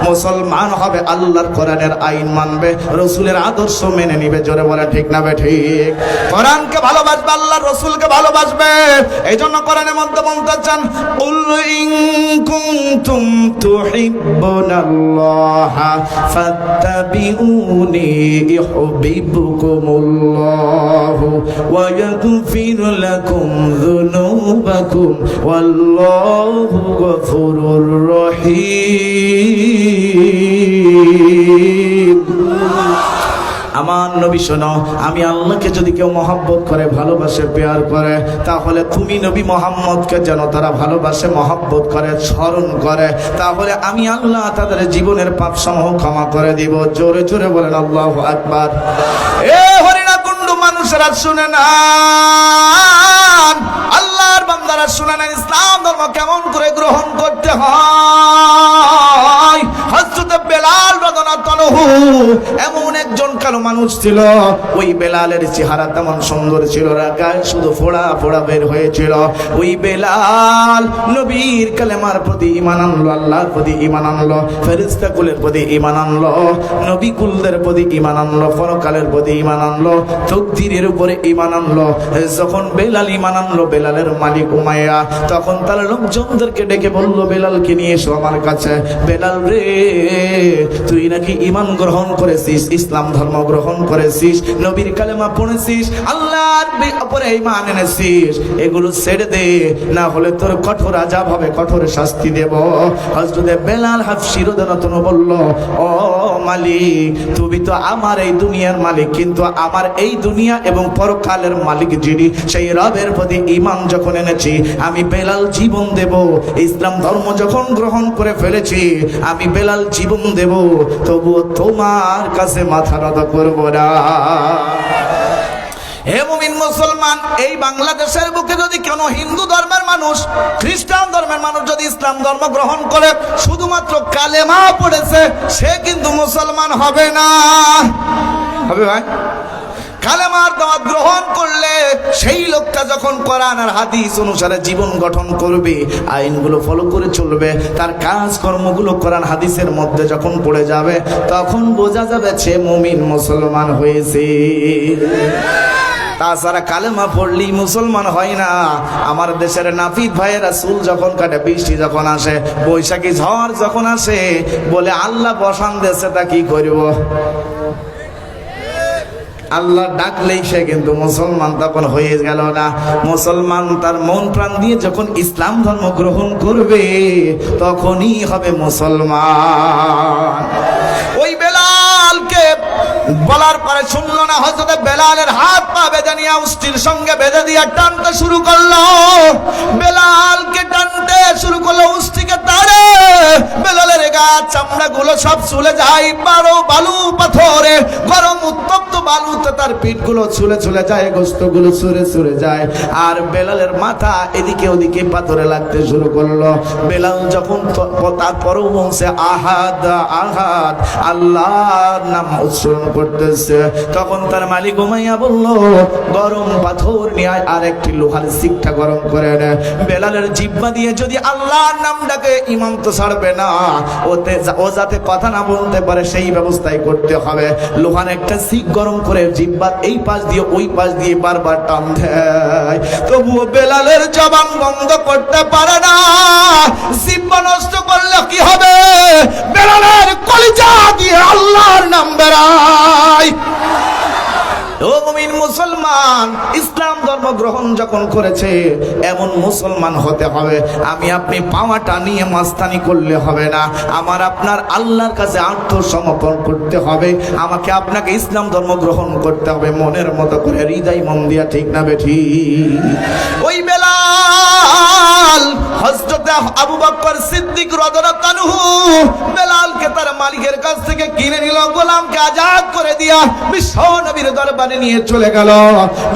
মুসলমান হবে আল্লাহর কোরআনের আইন মানবে, রসুলের আদর্শ মেনে নিবে। জোরে বলে ঠিক না বেঠিক? কোরআনকে ভালোবাসবে, আল্লাহর রসুলকে ভালোবাসবে। এই জন্য কোরআনের মধ্যে বলতে চান, কুল ইন কুনতুম তুহিব্বুনাল্লাহ ফাত্তাবিউনি يحببكم الله ويغفر لكم ذنوبكم والله غفور رحيم। আমার নবী শোনো, আমি আল্লাহকে যদি কেউ মহব্বত করে, ভালোবাসে, প্যার করে, তাহলে তুমি নবী মুহাম্মদকে যেন তারা ভালোবাসে, মহব্বত করে, স্মরণ করে, তাহলে আমি আল্লাহ তাদের জীবনের পাপ সমূহ ক্ষমা করে দিব। জোরে জোরে বলেন আল্লাহু আকবার। এ হরিণা কুণ্ডু মানুষেরা শুনে না, আল্লাহর বান্দারা শুনে না, ইসলাম ধর্ম কেমন করে গ্রহণ করতে হয়। হযরত বেলাল রাদিয়াল্লাহু আনহু এমন একজন কালো মানুষ ছিল, ওই বেলালের চেহারা তেমন সুন্দর ছিল না, গায়ে শুধু ফোড়া ফোড়া বের হয়েছিল। ওই বেলাল নবীর কালেমার প্রতি ঈমান আনলো, আল্লাহর প্রতি ঈমান আনলো, ফেরেশতা কুলের প্রতি ঈমান আনলো, নবী কুলদের প্রতি ঈমান আনলো, পরকালের প্রতি ঈমান আনলো, তাকদীরের উপরে ঈমান আনলো। যখন বেলাল ঈমান আনলো, বেলালের মালিক উমাইয়া তখন তার লোকজনদেরকে ডেকে বলল, বেলালকে নিয়ে এসো আমার কাছে। বেলাল রে, তুই নাকি ঈমান গ্রহণ করেছিস, ইসলাম ধর্ম গ্রহণ করেছিস, নবীর কালেমা পড়েছিস, আল্লাহর উপরে ঈমান এনেছিস, এগুলো ছেড়ে দে, না হলে তোর কঠোর আযাব হবে, কঠোর শাস্তি দেব। হযরত বেলাল হাফসী রাদিয়াল্লাহু আনহু বলল, ও মালিক, তুমি তো আমার এই দুনিয়ার মালিক, কিন্তু আমার এই দুনিয়া এবং পরকালের মালিক যিনি, সেই রবের প্রতি ঈমান যখন এনেছি, আমি বেলাল জীবন দেব। ইসলাম ধর্ম যখন গ্রহণ করে ফেলেছি, আমি বেলাল জীবন দেব, তবুও তোমার কাছে মাথা নত করব না। হে মুমিন মুসলমান, এই বাংলাদেশের বুকে যদি কোনো হিন্দু ধর্মের মানুষ, খ্রিস্টান ধর্মের মানুষ যদি ইসলাম ধর্ম গ্রহণ করে, শুধুমাত্র কালেমা পড়েছে, সে কিন্তু মুসলমান হবে না। হবে ভাই? কালেমার দাওয়াত গ্রহণ করলে সেই লোকটা যখন কোরআন আর হাদিস অনুসারে জীবন গঠন করবে, আইনগুলো ফলো করে চলবে, তার কাজ কর্মগুলো কোরআন হাদিসের মধ্যে যখন পড়ে যাবে, তখন বোঝা যাবে সে মুমিন মুসলমান হয়েছে। তাছাড়া কালেমা পড়লেই মুসলমান হয় না। আমার দেশের নাপিত ভাইয়েরা চুল যখন কাটে, বৃষ্টি যখন আসে, বৈশাখী ঝড় যখন আসে, বলে আল্লাহ বসান দেশে তা কি করব, আল্লাহ ডাকলেই সে কিন্তু মুসলমান তখন হয়ে গেল না। মুসলমান তার মন প্রাণ দিয়ে যখন ইসলাম ধর্ম গ্রহণ করবে তখনই হবে মুসলমান। ওই বেলালকে বলার পরে শুনলো না, হযরত বেলালের হাত পা বেঁধে নিয়ে উষ্টির সঙ্গে বেঁধে দিয়ে টানতে শুরু করলো। বেলালকে টানতে শুরু করলো, উষ্টিকে তারে বেলালের গা চামড়া গুলো সব চলে যায়, বালু পাথরে গরম উত্তপ্ত বালুতে তার পিঠ গুলো ছুলে ছুলে যায়, গোস্ত গুলো ছুঁড়ে ছুঁড়ে যায়। আর বেলালের মাথা এদিকে ওদিকে পাথরে লাগতে শুরু করলো। বেলাল যখন তারপরও বলছে আহাদ আহাদ, আল্লাহর নাম উচ্চারণ করতেছে, তখন তার মালিক উমাইয়া বলল, গরম পাথর নিয়ে আর একটি লোহার শিকটা গরম করে নেয়। বেলালের জিহ্বা দিয়ে যদি আল্লাহর নাম ডাকে ইমাম তো ছাড়বে না, ও যাতে কথা না বলতে পারে সেই ব্যবস্থাই করতে হবে। লোহার একটা শিক গরম করে জিহ্বার এই পাশ দিয়ে ওই পাশ দিয়ে বারবার টান দেয়, তবুও বেলালের জবান বন্ধ করতে পারে না। জিহ্বা নষ্ট করলে কি হবে? বেলালের কলিজা দিয়ে আল্লাহর নাম বেরায়। ও মুমিন মুসলমান, ইসলাম ধর্ম গ্রহণ যখন করেছে এমন মুসলমান হতে হবে। আমি আপনি পাওয়াটা নিয়ে মাস্তানি করলে হবে না, আমার আপনার আল্লাহর কাছে আত্মসমর্পণ করতে হবে। আমাকে আপনাকে ইসলাম ধর্ম গ্রহণ করতে হবে মনের মতো করে, হৃদয় মন দিয়া, ঠিক না বেঠি? ওই বেলাল হযরত আবু বকর সিদ্দিক রাদিয়াল্লাহু আনহু বেলালকে তার মালিকের কাছ থেকে কিনে নিল, গোলামকে আজাদ করে দিয়া বিশ্ব নবীর দরবারে নিয়ে চলে গেল।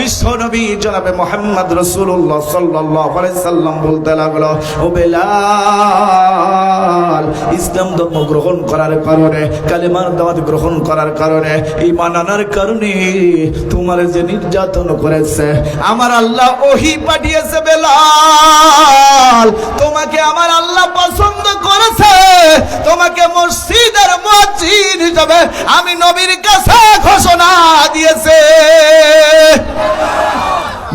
বিশ্ব নবী জনাবে মুহাম্মদ রাসূলুল্লাহ সাল্লাল্লাহু আলাইহি সাল্লাম বলতে লাগলো, ও বেলাল, ইসলাম ধর্ম গ্রহণ করার কারণে, কালেমার দাওয়াত গ্রহণ করার কারণে, ঈমান আনার কারণে তোমার যে নির্যাতন করেছে আমার আল্লাহ ওহী পাঠিয়েছে। বেলাল, তোমাকে আমার আল্লাহ পছন্দ করেছে, তোমাকে মসজিদের মুয়াজ্জিন হিসেবে আমি নবীর কাছে ঘোষণা দিয়েছে।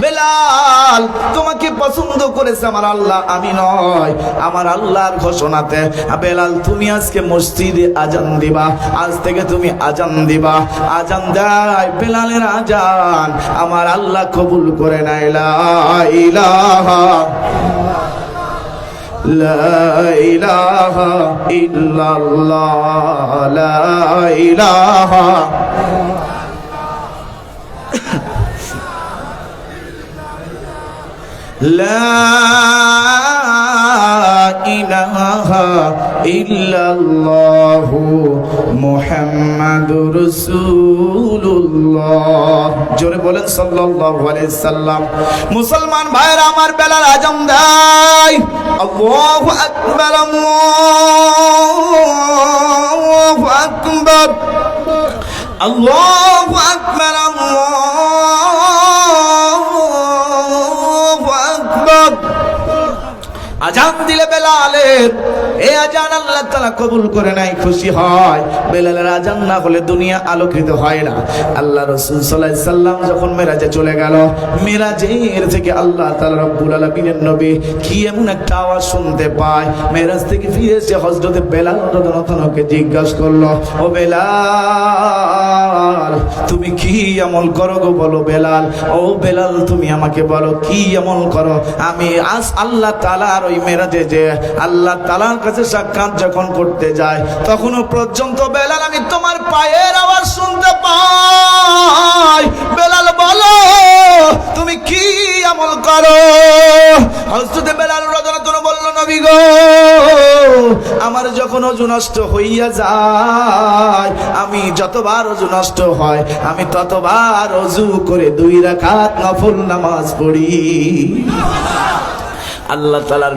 বেলাল, তোমাকে পছন্দ করেছে আমার আল্লাহ, আমি নয়, আমার আল্লাহর ঘোষণাতে। বেলাল, তুমি আজকে মসজিদে আজান দিবা, আজ থেকে তুমি আজান দিবা। আজান দেয়, বেলালের আজান আমার আল্লাহ কবুল করে নাই। লা ইলাহা লা ইলাহা ইল্লাল্লাহ, লা ইলাহা লা ইলাহা ইল্লাল্লাহু মুহাম্মাদুর রাসূলুল্লাহ। জোরে বলেন সাল্লাল্লাহু আলাইহি সাল্লাম। মুসলমান ভাইরা আমার, বেলাল আজান দেয়, আল্লাহু আকবার, আল্লাহু আকবার, আল্লাহু আকবার, আল্লাহু আকবার। আজান দিলে বেলালের এই আজান আল্লাহ তাআলা কবুল করে নাই, খুশি হয়। বেলালের আজান না হলে দুনিয়া আলোকিত হয় না। আল্লাহ রাসূল সাল্লাল্লাহু আলাইহি সাল্লাম যখন মেরাজে চলে গেল, মেরাজের থেকে আল্লাহ তাআলা রব্বুল আলামিনের নবী কি এমন একটা আওয়াজ শুনতে পায়। মেরাজ থেকে ফিরে এসে হযরত বেলাল রাদিয়াল্লাহু আনহুকে জিজ্ঞাসা করলো, ও বেলাল, তুমি কি আমল করো গো? বলো বেলাল, ও বেলাল, তুমি আমাকে বলো কি আমল করো? আমি আজ আল্লাহ তাআলার ওই মেরাজে যে আল্লাহ তাআলার কাছে সাক্ষাৎ যখন করতে যায় তখনও পর্যন্ত বেলাল আমি তোমার পায়ের আওয়াজ শুনতে পাই। বেলাল, বলো তুমি কি আমল করো? হযরত বেলাল রাদিয়াল্লাহু আনহু বলল, নবী গো, আমার যখন ওযু নষ্ট হইয়া যায়, আমি যতবার ওযু নষ্ট হয় আমি ততবার ওযু করে 2 রাকাত নফল নামাজ পড়ি। আল্লাহ তাআলার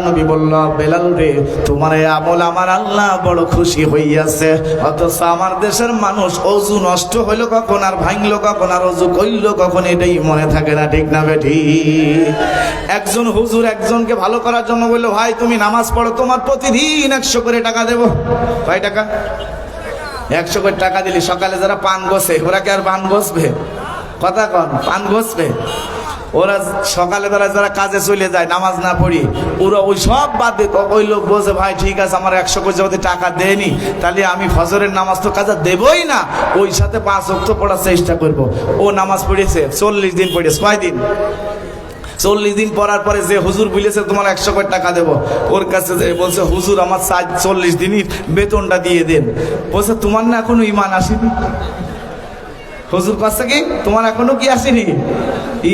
নবী বলল, বেলাল রে, তোমার এই আমল আমার আল্লাহ বড় খুশি হইয়াছে। অথচ আমার দেশের মানুষ ওযু নষ্ট হইল কখন আর ভাঙলো কখন আর ওযু কইল কখন এটাই মনে থাকে না, ঠিক না বেঠি? একজন হুজুর একজনকে ভালো করার জন্য বলল, ভাই তুমি নামাজ পড়ো, তোমার প্রতিদিন 100 করে টাকা দেব। কয় টাকা? 100 করে টাকা দিলি সকালে যারা পান বসে ওরা কি আর পান বসবে? কথা কন, পান ঘষবে। ওরা সকালে বেলা যারা কাজে চলে যায় নামাজ না পড়ি, ওরা ওই সব বাদ দিয়ে ওই লোক বলছে ভাই ঠিক আছে আমার 100 করে যদি টাকা দেয়নি তাহলে আমি ফজরের নামাজ তো কাজা দেবই না, ওই সাথে 5 ওয়াক্ত পড়ার চেষ্টা করব। ও নামাজ পড়েছে 40 দিন পড়েছে, কয়দিন? 40 দিন পড়ার পরে যে হুজুর বলেছে তোমার 100 করে টাকা দেবো, ওর কাছে বলছে হুজুর আমার 40 দিনের বেতনটা দিয়ে দেন। বলছে তোমার না এখনো ঈমান আসেনি। হুজুর কাছে কি তোমার এখনো কি আসেনি?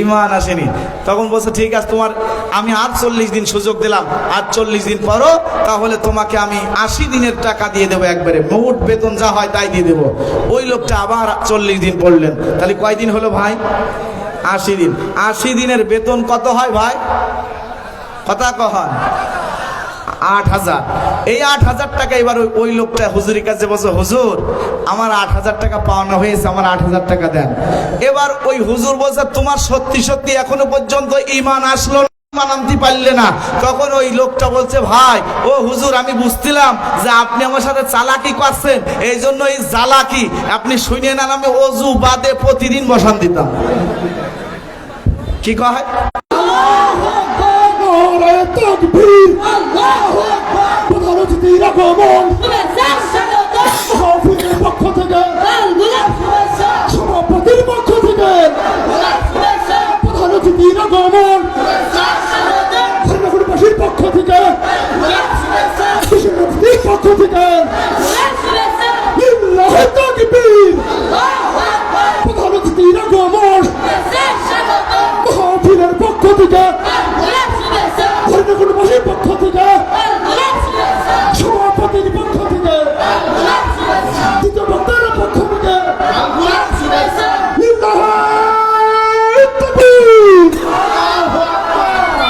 ঈমান আসেনি। তখন বলছে ঠিক আছে তোমার আমি আর 40 দিন সুযোগ দিলাম, আর 40 দিন পরও তাহলে তোমাকে আমি 80 দিনের টাকা দিয়ে দেবো, একবারে মোট বেতন যা হয় তাই দিয়ে দেবো। ওই লোকটা আবার 40 দিন পড়লেন, তাহলে কয়দিন হলো ভাই? 80 দিন। 80 দিনের বেতন কত হয় ভাই? কথা কখন? 8000। এই 8000 টাকা এবার ওই লোকটা হুজুরের কাছে বলছে হুজুর আমার 8000 টাকা পাওনা হয়েছে, আমার 8000 টাকা দেন। এবার ওই হুজুর বলছে তোমার সত্যি সত্যি এখনো পর্যন্ত ঈমান আসলো না, ঈমান আনতে পারলে না? তখন ওই লোকটা বলছে ভাই ও হুজুর আমি বুঝছিলাম যে আপনি আমার সাথে চালাকি করছেন, এই জন্য এই চালাকি আপনি শুনে নেন, আমি অজু বাদে প্রতিদিন বসান দিতাম। কি কয়? তাকবীর, আল্লাহু আকবার। প্রধান অতিথির আগমন, মাহফিলের পক্ষ থেকে, সভাপতির পক্ষ থেকে প্রধান অতিথির আগমন, ধর্মগুরুবাসীর পক্ষ থেকে, কৃষির পক্ষ থেকে তাকবীর, প্রধান অতিথির আগমন, মাহফিলের পক্ষ থেকে, ধর্মগুরুবাসীর পক্ষ থেকে, সভাপতির পক্ষ থেকে, দ্বিতীয় বক্তার পক্ষ থেকে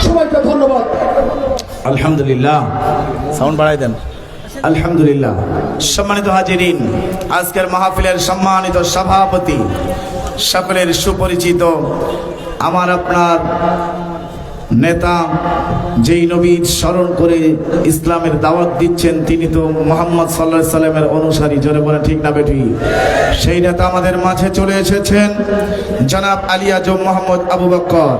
সবাইকে ধন্যবাদ। আলহামদুলিল্লাহ, সাউন্ড বাড়াই দেন। আলহামদুলিল্লাহ। সম্মানিত হাজিরিন, আজকের মাহফিলের সম্মানিত সভাপতি, সকলের সুপরিচিত আমার আপনার নেতা, যেই নবীর স্মরণ করে ইসলামের দাওয়াত দিচ্ছেন তিনি তো মুহাম্মদ সাল্লাল্লাহু আলাইহি সাল্লামের অনুসারী, জোরে বলেন ঠিক না বেঠি? সেই নেতা আমাদের মাঝে চলে এসেছেন জনাব আলী আজম মোহাম্মদ আবু বকর,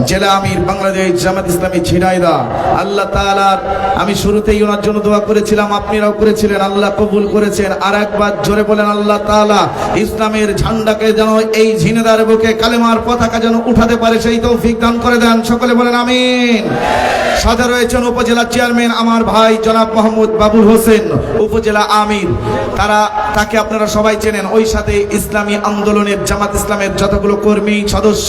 জেলা আমির বাংলাদেশ জামাত ইসলামী ঝিনাইদহ। আল্লাহ তাআলার আমি শুরুতেই ওনার জন্য দোয়া করেছিলাম, আপনারাও করেছিলেন, আল্লাহ কবুল করেছেন। আর একবার জোরে বলেন আল্লাহ তাআলা ইসলামের ঝান্ডাকে যেন এই ঝিনাইদহের বুকে কালেমার পতাকা যেন উঠাতে পারে সেই তৌফিক দান করে দেন, সকলে বলেন আমিন। সাথে রয়েছেন উপজেলা চেয়ারম্যান আমার ভাই জনাব মোহাম্মদ বাবুল হোসেন, উপজেলা আমির, তাকে আপনারা সবাই চেনেন। ওই সাথে ইসলামী আন্দোলনের জামাত ইসলামের যতগুলো কর্মী সদস্য,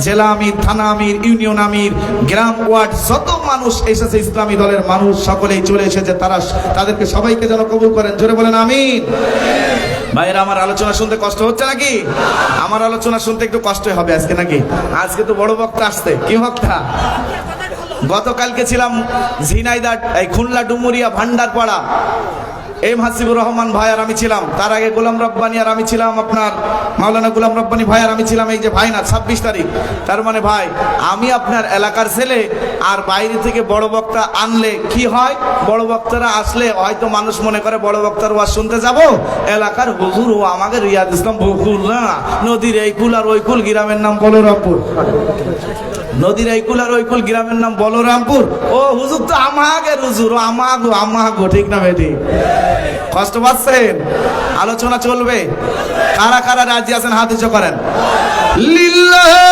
জেলা আমির, থানা আমির, ইউনিয়ন আমির, গ্রাম ওয়ার্ড যত মানুষ এসেছে ইসলামী দলের মানুষ সকলেই চলে এসেছে, তাদেরকে সবাইকে যেন কবুল করেন, জোরে বলেন আমিন। ভাইরা আমার আলোচনা শুনতে কষ্ট হচ্ছে নাকি? আমার আলোচনা শুনতে একটু কষ্টই হবে আজকে নাকি? আজকে তো বড় বক্তা আসছে। কি বক্তা? গতকালকে ছিলাম ঝিনাইদহ, এই খুলনা ডুমুরিয়া ভান্ডারপাড়া, এম হাসিবুর রহমান ভাই আর আমি ছিলাম। তার আগে গোলাম রব্বানী আর আমি ছিলাম, আপনার মাওলানা গোলাম রব্বানী ভাই আর আমি ছিলাম। এই যে ভাই না 26 তারিখ, তার মানে ভাই আমি আপনার এলাকার ছেলে, আর বাইরে থেকে বড় বক্তা আনলে কি হয়, বড় বক্তারা আসলে হয়তো মানুষ মনে করে বড় বক্তার ওয়াজ শুনতে যাব, এলাকার হুজুর ও আমাকে রিয়াদ ইসলাম বকুল না, নদীর এই কুল আর ওই কুল গ্রামের নাম বলরামপুর, নদীর এই কুল আর ওই কুল গ্রামের নাম বলরামপুর, ও হুজুর তো আমাকে হুজুর, ও আমাগো, ঠিক না বেটি? কষ্ট পাচ্ছেন? আলোচনা চলবে। কারা কারা রাজি আছেন হাত উঁচু করেন। লিল্লাহি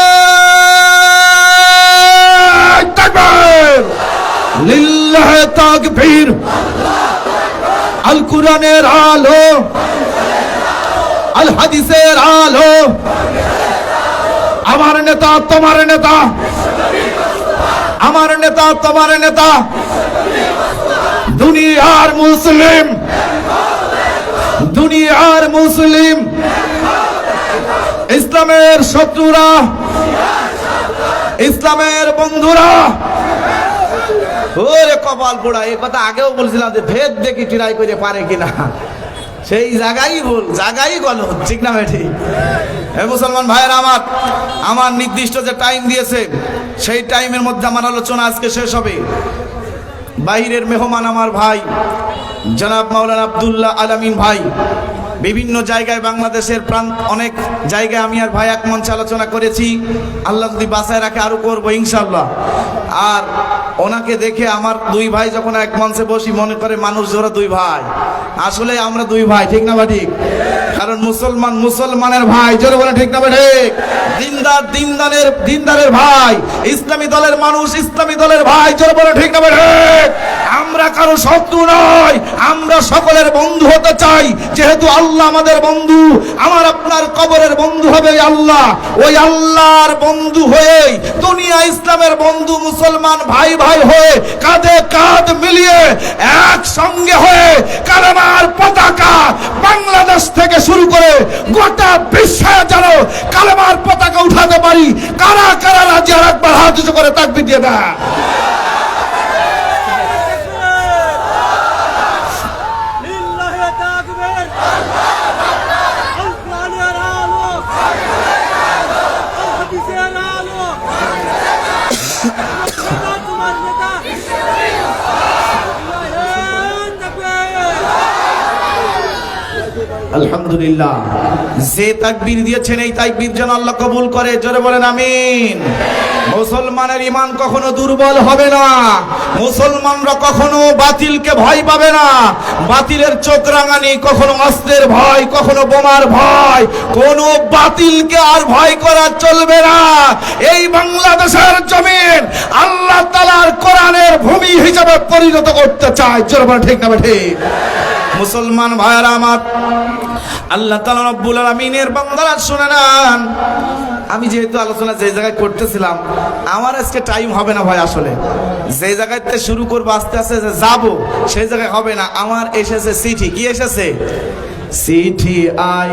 তাকবীর, লিল্লাহি তাকবীর। আল কুরআনের আলো, আল হাদিসের আলো, আমার নেতা তোমার নেতা, আমার নেতা তোমার নেতা, দুনিয়ার মুসলিম, দুনিয়ার মুসলিম, ইসলামের শত্রুরা, ইসলামের বন্ধুরা। ওরে কপাল পোড়া, এই কথা আগেও বলছিলাম যে ভেদ দেখি ট্রাই করে পারে কিনা, সেই জায়গায় ভুল, জায়গায় গলত, ঠিক না বেঠি? হে মুসলমান ভাইয়ের আমার নির্দিষ্ট যে টাইম দিয়েছে সেই টাইমের মধ্যে আমার আলোচনা আজকে শেষ হবে। বাইরের মেহমান আমার ভাই জনাব মাওলানা আব্দুল্লাহ আলামিন ভাই, বিভিন্ন জায়গায় বাংলাদেশের প্রান্ত অনেক জায়গায় আমি আর ভাই এক মঞ্চে আলোচনা করেছি। আল্লাহ যদি বাঁচায় রাখে আরো করবো ইনশাল্লাহ। আর ওনাকে দেখে আমার দুই ভাই যখন এক মঞ্চে বসি মনে করে মানুষ ওরা দুই ভাই, আসলে আমরা দুই ভাই, ঠিক না বা ঠিক? কারণ মুসলমান মুসলমানের ভাই, জোরে বলে ঠিক না বা ঠিক? দিনদার দিনদারের ভাই, ইসলামী দলের মানুষ ইসলামী দলের ভাই, জোরে বলে ঠিক না বা ঠিক? আমরা কারো শত্রু নয়, আমরা সকলের বন্ধু হতে চাই। যেহেতু আল্লাহ আমাদের বন্ধু, আমার আপনার কবরের বন্ধু হবে আল্লাহ। ওই আল্লাহর বন্ধু হয়ে দুনিয়া ইসলামের বন্ধু মুসলমান ভাই ভাই হয়ে কাঁধে কাঁধ মিলিয়ে একসঙ্গে হয়ে কালেমার পতাকা বাংলাদেশ থেকে শুরু করে গোটা বিশ্বে যেন কালেমার পতাকা উঠাতে পারি। কারা কারা রাজি? আর একবার হাত উঁচু করে তাকবীর দিয়ে দেয়। লিল্লাহি তাকবীর, আল কোরআনের আলো, আল হাদিসের আলো, তোমার নেতা লিল্লাহি তাকবীর। আলহামদুলিল্লাহ, যে তাকবীর দিয়েছেন এই তাকবীর যেন আল্লাহ কবুল করে, জোরে বলেন আমিন। মুসলমানের ঈমান কখনো দুর্বল হবে না, মুসলমানরা কখনো বাতিলকে ভয় পাবে না। বাতিলের চোখ রাঙানি, কখনো অস্ত্রের ভয়, কখনো বোমার ভয়, কোনো বাতিলকে আর ভয় করা চলবে না। এই বাংলাদেশের জমিন আল্লাহ তাআলার কোরআনের ভূমি হিসেবে পরিণত করতে চায়, জোরে বলেন ঠিক না ঠিক? মুসলমান ভাইরা আমার, আল্লাহ তাআলা রব্বুল আলামিনের বান্দারা শুনে নেন। আমি যেহেতু আলোচনা যে জায়গায় করতেছিলাম, আমার আজকে টাইম হবে না ভাই। আসলে যে জায়গাতে শুরু করবো আস্তে আস্তে যে যাবো সেই জায়গায় হবে না। আমার এসেছে চিঠি। কি এসেছে? চিঠি আই